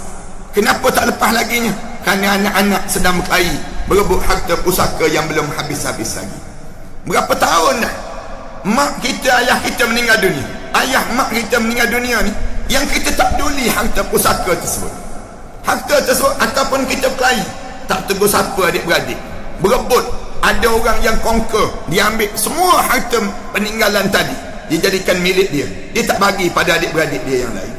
Kenapa tak lepas laginya? Kerana anak-anak sedang berkelahi, berebut harta pusaka yang belum habis-habis lagi. Berapa tahun dah mak kita, ayah kita meninggal dunia, ayah mak kita meninggal dunia ni, yang kita tak peduli harta pusaka tersebut. Harta tersebut ataupun kita berkelahi, tak tegur siapa adik-beradik, berebut. Ada orang yang conquer, dia ambil semua harta peninggalan tadi, dijadikan milik dia, dia tak bagi pada adik-beradik dia yang lain.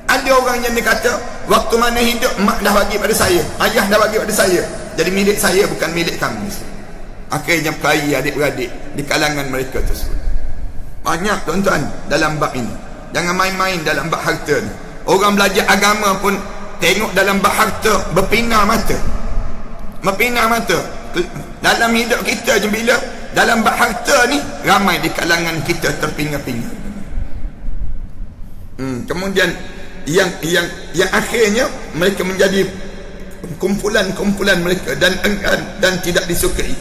Ada orang yang dia kata waktu mana hidup mak dah bagi pada saya, ayah dah bagi pada saya, jadi milik saya bukan milik kamu. Akhirnya berkelahi adik-beradik di kalangan mereka tersebut. Banyak tuan-tuan dalam bab ini. Jangan main-main dalam bab harta ni. Orang belajar agama pun tengok dalam bab harta berpinar mata. Dalam hidup kita je, bila dalam bab harta ni ramai di kalangan kita terpinga-pinga. Kemudian yang akhirnya mereka menjadi kumpulan mereka dan enggan dan tidak disukai.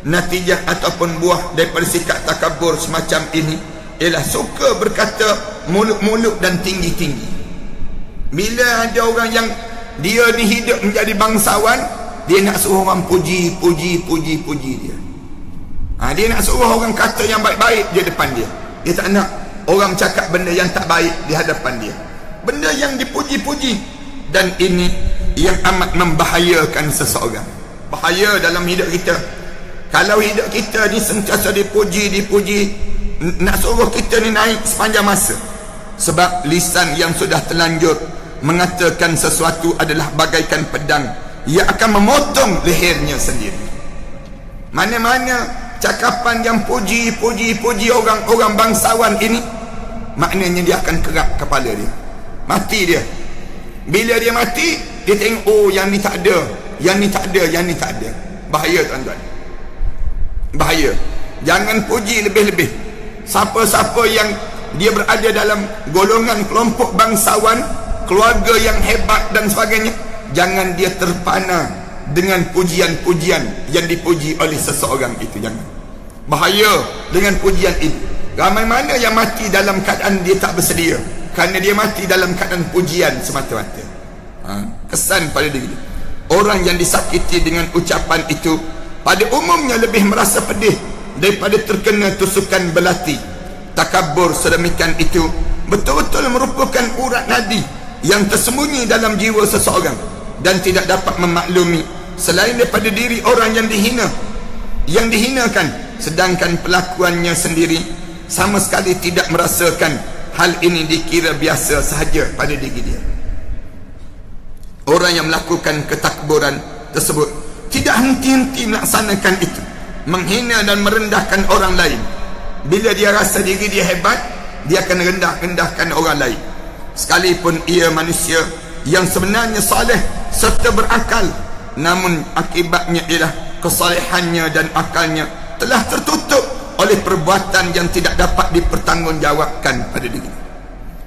Natijah ataupun buah daripada sikap takabur semacam ini ialah suka berkata muluk-muluk dan tinggi-tinggi. Bila ada orang yang dia ni hidup menjadi bangsawan, dia nak suruh orang puji dia. Dia nak suruh orang kata yang baik-baik di depan dia. Dia tak nak orang cakap benda yang tak baik di hadapan dia, benda yang dipuji-puji. Dan ini yang amat membahayakan seseorang. Bahaya dalam hidup kita. Kalau hidup kita ni sentiasa dipuji, nak suruh kita ni naik sepanjang masa. Sebab lisan yang sudah terlanjur mengatakan sesuatu adalah bagaikan pedang, ia akan memotong lehernya sendiri. Mana-mana cakapan yang puji orang bangsawan ini, maknanya dia akan kerak kepala dia, mati dia. Bila dia mati, dia tengok yang ni tak ada. Bahaya tuan-tuan, bahaya. Jangan puji lebih-lebih. Siapa-siapa yang dia berada dalam golongan kelompok bangsawan, keluarga yang hebat dan sebagainya, jangan dia terpana dengan pujian-pujian yang dipuji oleh seseorang itu. Jangan. Bahaya dengan pujian ini. Ramai mana yang mati dalam keadaan dia tak bersedia, kerana dia mati dalam keadaan pujian semata-mata. Kesan pada diri. Orang yang disakiti dengan ucapan itu pada umumnya lebih merasa pedih daripada terkena tusukan belati. Takabur sedemikian itu betul-betul merupakan urat nadi yang tersembunyi dalam jiwa seseorang dan tidak dapat memaklumi selain daripada diri orang yang dihinakan, sedangkan pelakuannya sendiri sama sekali tidak merasakan hal ini, dikira biasa sahaja pada diri dia. Orang yang melakukan ketakburan tersebut tidak henti-henti melaksanakan itu, menghina dan merendahkan orang lain. Bila dia rasa diri dia hebat, dia akan rendah-rendahkan orang lain, sekalipun ia manusia yang sebenarnya saleh serta berakal. Namun akibatnya ialah kesalehannya dan akalnya telah tertutup oleh perbuatan yang tidak dapat dipertanggungjawabkan pada diri.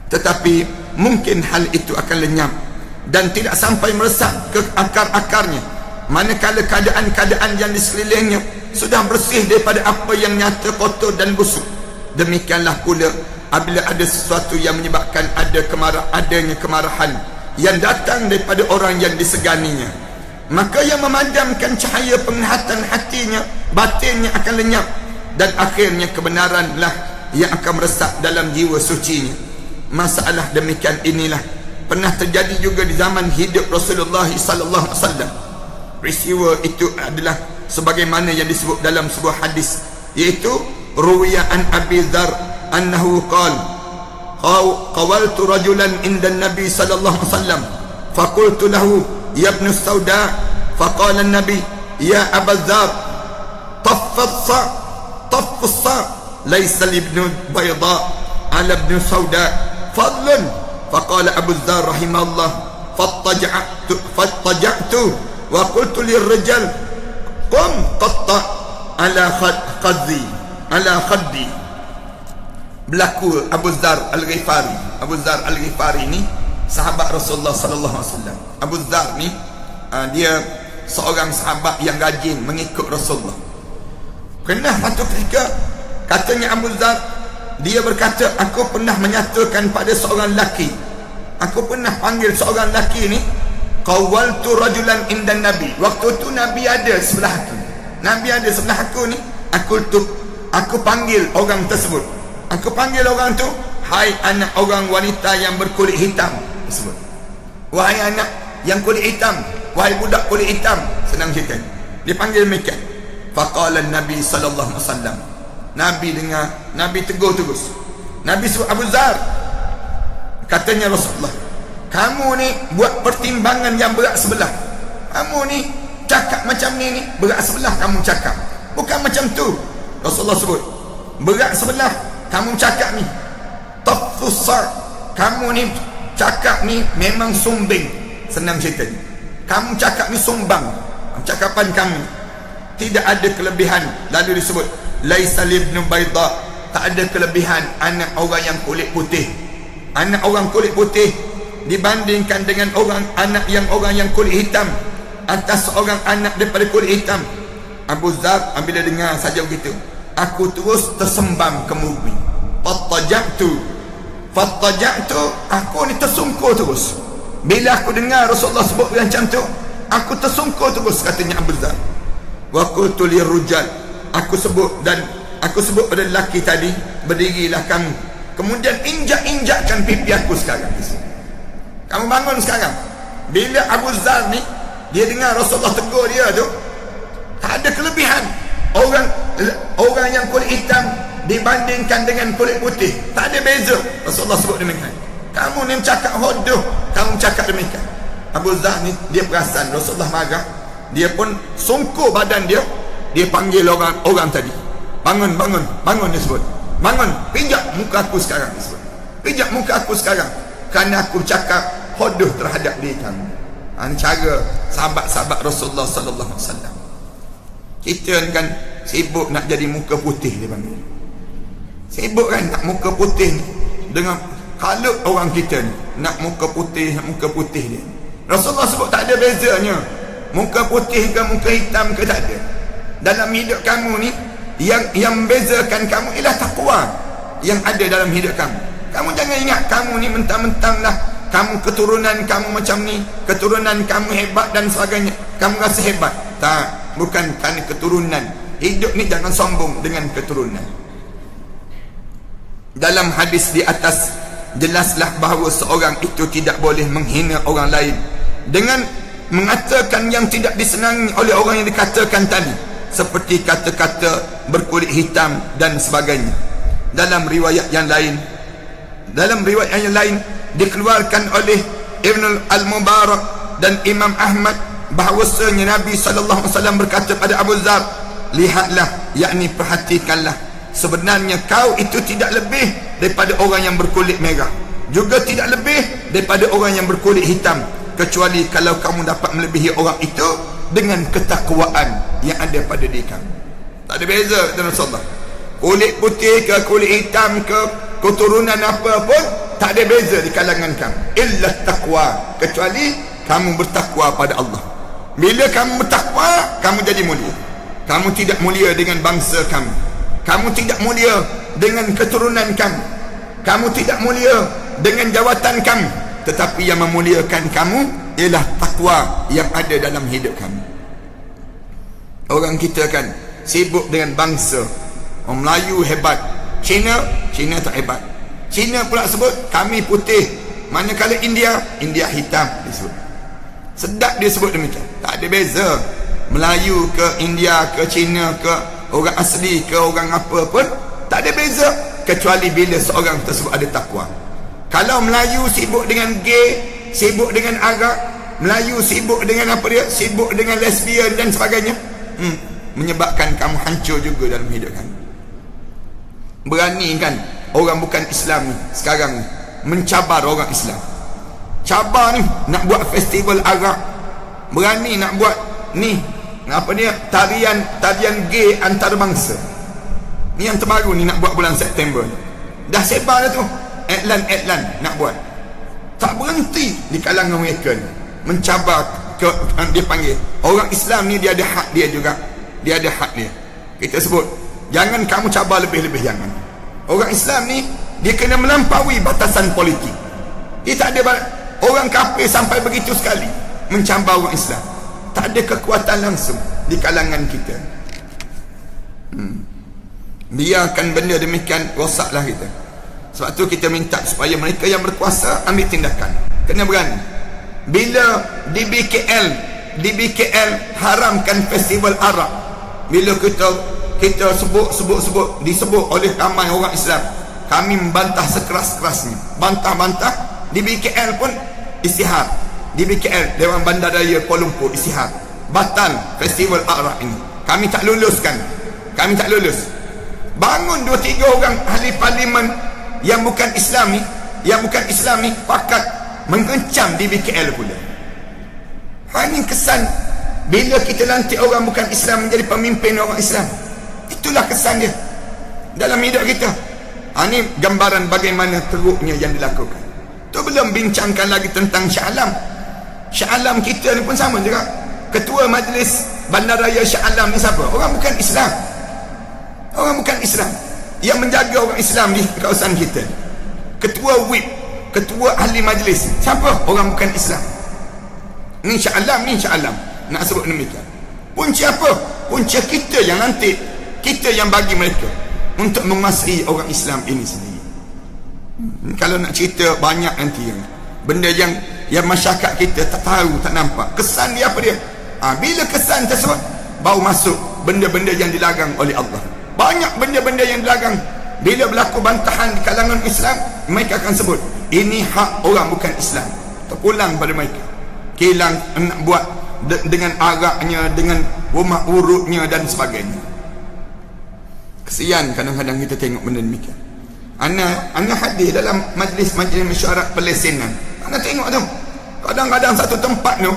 Tetapi mungkin hal itu akan lenyap dan tidak sampai meresap ke akar-akarnya manakala keadaan-keadaan yang di sekelilingnya sudah bersih daripada apa yang nyata, kotor dan busuk. Demikianlah pula apabila ada sesuatu yang menyebabkan adanya kemarahan yang datang daripada orang yang diseganinya, maka yang memadamkan cahaya penglihatan hatinya, batinnya akan lenyap, dan akhirnya kebenaranlah yang akan meresap dalam jiwa sucinya. Masalah demikian inilah pernah terjadi juga di zaman hidup Rasulullah sallallahu alaihi wasallam. Peristiwa itu adalah sebagaimana yang disebut dalam sebuah hadis, iaitu ruwiya an Abi Dzar annahu qala qawaltu rajulan inda Nabi sallallahu alaihi wasallam faqultu lahu ya ibn Sauda faqala an-nabi ya Abu Dzar taffas laysa ibn Bayda ala ibn Sauda fadlan faqala Abu Dzar rahimahullah fattaja'tu wa qultu lirrijal qum qatta ala khaddi. Berlaku Abu Dzar Al-Ghifari. Abu Dzar Al-Ghifari ni sahabat Rasulullah sallallahu alaihi wasallam. Abu Dzar ni dia seorang sahabat yang rajin mengikut Rasulullah. Pernah satu ketika katanya Abu Dzar, dia berkata, aku pernah menyatakan pada seorang lelaki, aku pernah panggil seorang lelaki ni, qawaltu rajulan indan Nabi. Waktu tu Nabi ada sebelah aku. Nabi ada sebelah aku ni, aku panggil orang tersebut. Aku panggil orang tu, hai anak orang wanita yang berkulit hitam tersebut. Wahai anak yang kulit hitam, wahai budak kulit hitam. Senang cerita, dia panggil mereka. Faqala Nabi sallallahu alaihi wasallam, Nabi dengar, Nabi tegur terus. Nabi suruh Abu Dzar, katanya Rasulullah, kamu ni buat pertimbangan yang berat sebelah. Kamu ni cakap macam ni berat sebelah kamu cakap. Bukan macam tu. Rasulullah sebut, berat sebelah kamu cakap ni. Tafusar, kamu ni cakap ni memang sumbing. Senang cerita, kamu cakap ni sumbang. Cakapan kamu tidak ada kelebihan. Lalu disebut laisa ibn Bayda, tak ada kelebihan anak orang yang kulit putih. Anak orang kulit putih dibandingkan dengan orang yang kulit hitam, atas seorang anak daripada kulit hitam. Abu Dzar bila dengar saja begitu, aku terus tersembam ke bumi. Fattaja'tu, aku ni tersungkur terus. Bila aku dengar Rasulullah sebut macam tu, aku tersungkur terus, katanya Abu Dzar. Wa qultu lirrijal, aku sebut pada lelaki tadi, berdirilah kamu. Kemudian injak-injakkan pipi aku sekarang. Kamu bangun sekarang. Bila Abu Dzar ni, dia dengar Rasulullah tegur dia tu, tak ada kelebihan orang yang kulit hitam dibandingkan dengan kulit putih, tak ada beza. Rasulullah sebut demikian. Kamu ni cakap hodoh, kamu cakap demikian. Abu Dzar ni dia perasan Rasulullah marah, dia pun sungkur badan dia. Dia panggil orang tadi, bangun dia sebut, bangun, pijak muka aku sekarang, dia sebut, pijak muka aku sekarang, kerana aku cakap hodoh terhadap diri kamu. Ini cara sahabat-sahabat Rasulullah sallallahu alaihi wasallam. Kita kan sibuk nak jadi muka putih, dia panggil. Sibuk kan nak muka putih ni, dengan kalau orang kita ni nak muka putih dia. Rasulullah sebut tak ada bezanya muka putih ke muka hitam ke, tak ada. Dalam hidup kamu ni, yang membezakan kamu ialah takwa yang ada dalam hidup kamu. Kamu jangan ingat kamu ni mentang-mentang lah kamu keturunan kamu macam ni, keturunan kamu hebat dan sebagainya, kamu rasa hebat. Tak, bukan kerana keturunan. Hidup ni jangan sombong dengan keturunan. Dalam hadis di atas jelaslah bahawa seorang itu tidak boleh menghina orang lain dengan mengatakan yang tidak disenangi oleh orang yang dikatakan tadi, seperti kata-kata berkulit hitam dan sebagainya. Dalam riwayat yang lain dikeluarkan oleh Ibn al-Mubarak dan Imam Ahmad bahawasanya Nabi SAW berkata pada Abu Dzar, lihatlah, yakni perhatikanlah, sebenarnya kau itu tidak lebih daripada orang yang berkulit merah, juga tidak lebih daripada orang yang berkulit hitam, kecuali kalau kamu dapat melebihi orang itu dengan ketakwaan yang ada pada diri kamu. Tak ada beza dengan Rasulullah. Kulit putih ke kulit hitam ke keturunan apa pun, tak ada beza di kalangan kamu, illa taqwa, kecuali kamu bertakwa pada Allah. Bila kamu bertakwa, kamu jadi mulia. Kamu tidak mulia dengan bangsa kamu, kamu tidak mulia dengan keturunan kamu. Kamu tidak mulia dengan jawatan kamu, tetapi yang memuliakan kamu ialah takwa yang ada dalam hidup kamu. Orang kita kan sibuk dengan bangsa. Orang Melayu hebat, Cina tak hebat. Cina pula sebut kami putih, manakala India hitam disebut. Sedap dia sebut demikian. Tak ada beza Melayu ke India ke Cina ke orang asli ke orang apa pun, tak ada beza, kecuali bila seorang tersebut ada takwa. Kalau Melayu sibuk dengan gay, sibuk dengan arak, Melayu sibuk dengan apa dia, sibuk dengan lesbian dan sebagainya, menyebabkan kamu hancur juga dalam hidup kamu. Berani kan orang bukan Islam ni sekarang ni mencabar orang Islam. Cabar ni nak buat festival arak, berani nak buat ni apa dia, tarian gay antarabangsa. Ni yang terbaru ni nak buat bulan September ni. Dah sebar dah tu iklan nak buat. Tak berhenti di kalangan mereka ni mencabar ke, dia panggil orang Islam ni dia ada hak dia juga. Dia ada hak dia. Kita sebut jangan kamu cabar lebih-lebih, jangan. Orang Islam ni dia kena melampaui batasan politik. Dia tak ada orang kafir sampai begitu sekali mencabar orang Islam. Tak ada kekuatan langsung di kalangan kita. Biarkan benda demikian, rosaklah kita. Sebab tu kita minta supaya mereka yang berkuasa ambil tindakan. Kena berani. Bila di BKL haramkan festival arak, bila kita sebut disebut oleh ramai orang Islam, kami membantah sekeras-kerasnya, bantah di BKL pun istihar. Di BKL Dewan Bandaraya Kuala Lumpur istihar batal festival arak ini. Kami tak luluskan. Bangun 2-3 orang ahli parlimen yang bukan Islam ni pakat mengencam di BKL pula. Ini kesan bila kita lantik orang bukan Islam menjadi pemimpin orang Islam. Itulah kesan dia dalam hidup kita. Ini gambaran bagaimana teruknya yang dilakukan. Tu belum bincangkan lagi tentang Shah Alam. Shah Alam kita ni pun sama juga. Ketua Majlis Bandaraya Shah Alam ni siapa? Orang bukan Islam. Yang menjaga orang Islam di kawasan kita. Ketua WIP, ketua ahli majlis, siapa? Orang bukan Islam. Ni Shah Alam. Nak sebut demikian. Punca apa? Punca kita yang nanti, kita yang bagi mereka untuk menguasai orang Islam ini sendiri. Kalau nak cerita banyak nanti benda yang masyarakat kita tak tahu, tak nampak. Kesan dia apa dia? Bila kesan tersebut baru masuk benda-benda yang dilarang oleh Allah. Banyak benda-benda yang dilarang. Bila berlaku bantahan di kalangan Islam, mereka akan sebut ini hak orang bukan Islam. Terpulang pada mereka. Kilang nak buat dengan araknya, dengan rumah urutnya dan sebagainya. Kesian kadang-kadang kita tengok benda demikian. Ana hadir dalam majlis mesyuarat pelesinan. Ana tengok tu kadang-kadang satu tempat tu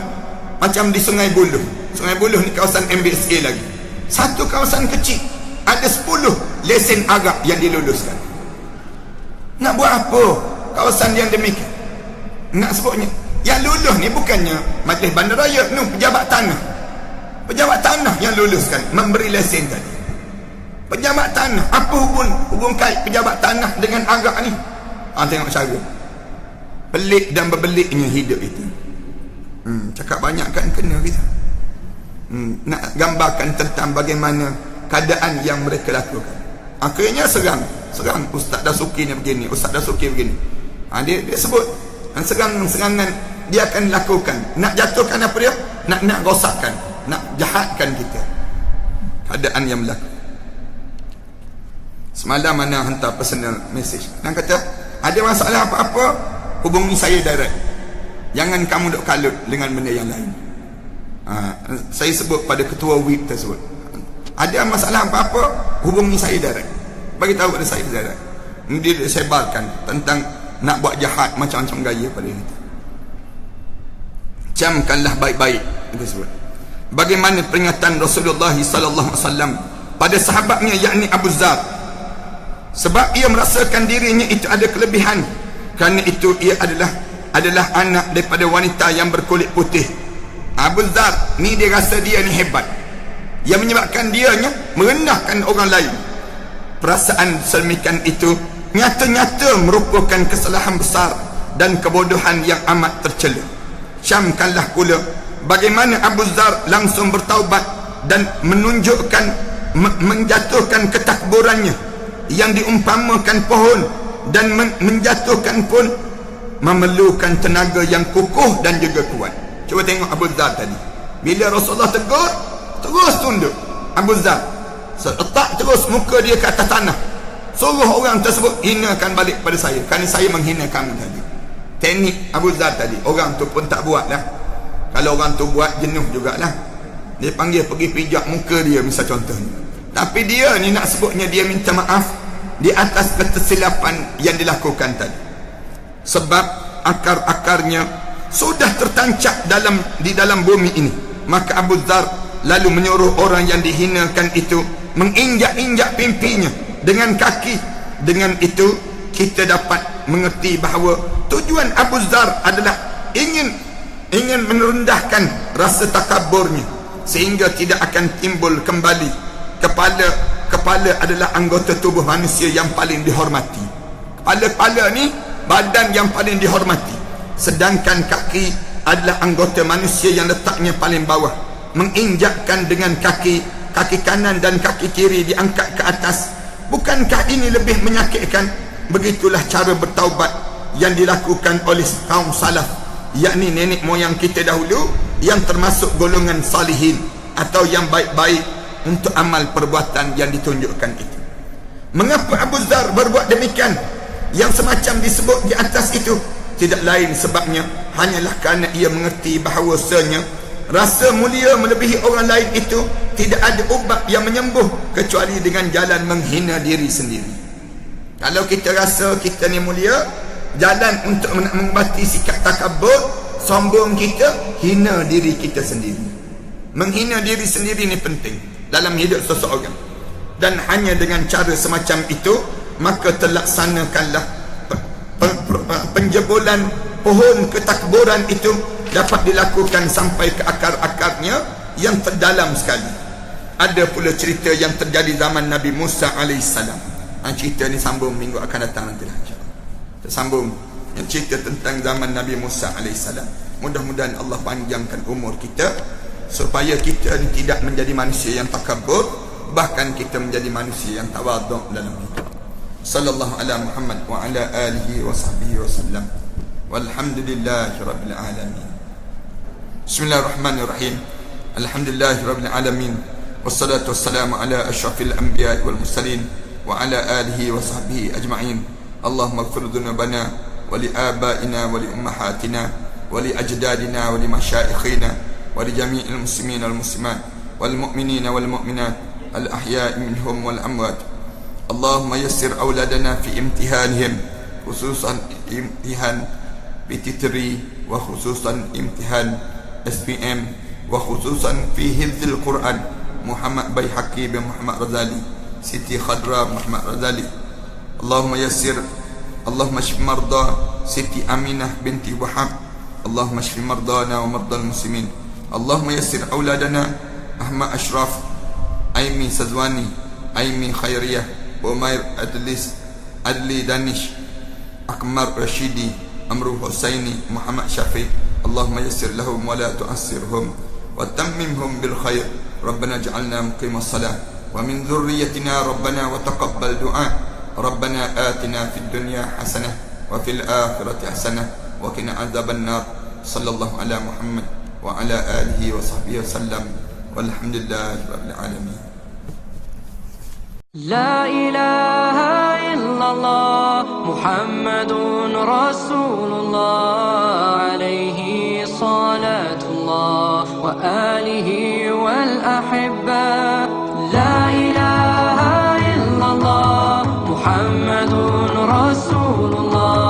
macam di Sungai Buloh. Sungai Buloh ni kawasan MBSA lagi. Satu kawasan kecil ada 10 lesen arak yang diluluskan. Nak buat apa kawasan yang demikian? Nak sebutnya yang lulus ni bukannya Majlis Bandaraya, pejabat tanah yang luluskan, memberi lesen tadi. Pejabat tanah. Apa hubung kait pejabat tanah dengan arak ni? Tengok cara pelik dan berbeliknya hidup itu. Cakap banyak kan kena kita. Nak gambarkan tentang bagaimana keadaan yang mereka lakukan. Akhirnya serang Ustaz Dasuki ni begini, Ustaz Dasuki begini. Dia sebut serangan dia akan lakukan. Nak jatuhkan apa dia? Nak rosakkan, nak jahatkan kita. Keadaan yang berlaku. Semalam mana hantar personal message. Dan kata, ada masalah apa-apa, hubungi saya direct. Jangan kamu duk kalut dengan benda yang lain. Saya sebut pada ketua WIP tersebut. Ada masalah apa-apa, hubungi saya direct. Bagi tahu pada saya direct. Dia sebarkan tentang nak buat jahat macam-macam gaya pada kita. Camkanlah baik-baik, dia sebut. Bagaimana peringatan Rasulullah sallallahu alaihi wasallam pada sahabatnya, yakni Abu Dzar. Sebab ia merasakan dirinya itu ada kelebihan, kerana itu ia adalah anak daripada wanita yang berkulit putih. Abu Dzar ni dia rasa dia ni hebat, yang menyebabkan dianya merendahkan orang lain. perasaan sedemikian itu nyata-nyata merupakan kesalahan besar dan kebodohan yang amat tercela. Syamkanlah pula bagaimana Abu Dzar langsung bertaubat dan menunjukkan menjatuhkan ketakburannya yang diumpamakan pohon, dan menjatuhkan pun memerlukan tenaga yang kukuh dan juga kuat. Cuba tengok Abu Dzar tadi, bila Rasulullah tegur, terus tunduk. Abu Dzar letak terus muka dia ke atas tanah, suruh orang tersebut hinakan balik pada saya, kerana saya menghina kamu tadi. Teknik Abu Dzar tadi, orang tu pun tak buat lah. Kalau orang tu buat, jenuh jugalah. Dia panggil pergi pijak muka dia, misal contohnya. Tapi dia ni nak sebutnya dia minta maaf di atas kesilapan yang dilakukan tadi, sebab akar-akarnya sudah tertancap di dalam bumi ini. Maka Abu Dzar lalu menyuruh orang yang dihinakan itu menginjak-injak pipinya dengan kaki. Dengan itu kita dapat mengerti bahawa tujuan Abu Dzar adalah ingin merendahkan rasa takaburnya, sehingga tidak akan timbul kembali. Kepala adalah anggota tubuh manusia yang paling dihormati. Kepala ni badan yang paling dihormati, sedangkan kaki adalah anggota manusia yang letaknya paling bawah. Menginjakkan dengan kaki kanan dan kaki kiri diangkat ke atas, bukankah ini lebih menyakitkan? Begitulah cara bertaubat yang dilakukan oleh kaum salaf, yakni nenek moyang kita dahulu, yang termasuk golongan salihin atau yang baik-baik untuk amal perbuatan yang ditunjukkan itu. Mengapa Abu Dzar berbuat demikian? Yang semacam disebut di atas itu tidak lain sebabnya hanyalah kerana ia mengerti bahawasanya rasa mulia melebihi orang lain itu tidak ada ubat yang menyembuh kecuali dengan jalan menghina diri sendiri. Kalau kita rasa kita ni mulia, jalan untuk mengubati sikap takabur, sombong kita, hina diri kita sendiri. Menghina diri sendiri ni penting dalam hidup seseorang, dan hanya dengan cara semacam itu maka terlaksanakanlah penjebolan pohon ketakburan itu dapat dilakukan sampai ke akar-akarnya yang terdalam sekali. Ada pula cerita yang terjadi zaman Nabi Musa alaihissalam. Cerita ni sambung minggu akan datang nantilah, insya-Allah. Kita sambung yang cerita tentang zaman Nabi Musa alaihissalam. Mudah-mudahan Allah panjangkan umur kita supaya kita ni tidak menjadi manusia yang takabur, bahkan kita menjadi manusia yang tawaduk dalam hidup. Sallallahu ala Muhammad wa ala alihi wa sahbihi wasallam. Walhamdulillahirabbil alamin. Bismillahirrahmanirrahim. Alhamdulillahirabbil alamin. Wassalatu wassalamu ala asyrafil anbiya'i wal mursalin wa ala alihi wa sahbihi ajma'in. Allahumma ighfir dhunubana wa li abaina wa li ummahatina wa li ajdadina wa li masyayikhina wa li jami'il muslimin wal muslimat wal mu'minina wal mu'minat al ahya'i minhum wal amwat. Allahumma yassir awladana fi imtihanihim, khususan imtihan PT3 wa khususan imtihan SPM wa khususan fi hifdzil Quran Muhammad Baihaqi bin Muhammad Razali, Siti Khadra Muhammad Razali. Allahumma yassir, Allahumma shfi marda Siti Aminah binti Wahab. Allahumma shfi mardana wa mardal muslimin. Allahumma yassir awladana Ahmad Ashraf, Aimi Sazwani, Aimi Khairiyah, Umair Adli Danish, Akmar Rashidi, Amru Husaini, Muhammad Syafiq. Allahumma yassir lahum wa la tu'assirhum wa tammimhum bil khair. Rabbana ja'alna muqimas salah wa min dhurriyyatina Rabbana wa taqabbal du'a. Rabbana atina fid dunya hasanah wa fil akhirati hasanah wa qina adzaban nar. Sallallahu ala Muhammad wa ala alihi wa sahbihi wasallam. Walhamdulillahi rabbil alamin. لا إله إلا الله محمد رسول الله عليه صلاة الله وآله والأحبة. لا إله إلا الله محمد رسول الله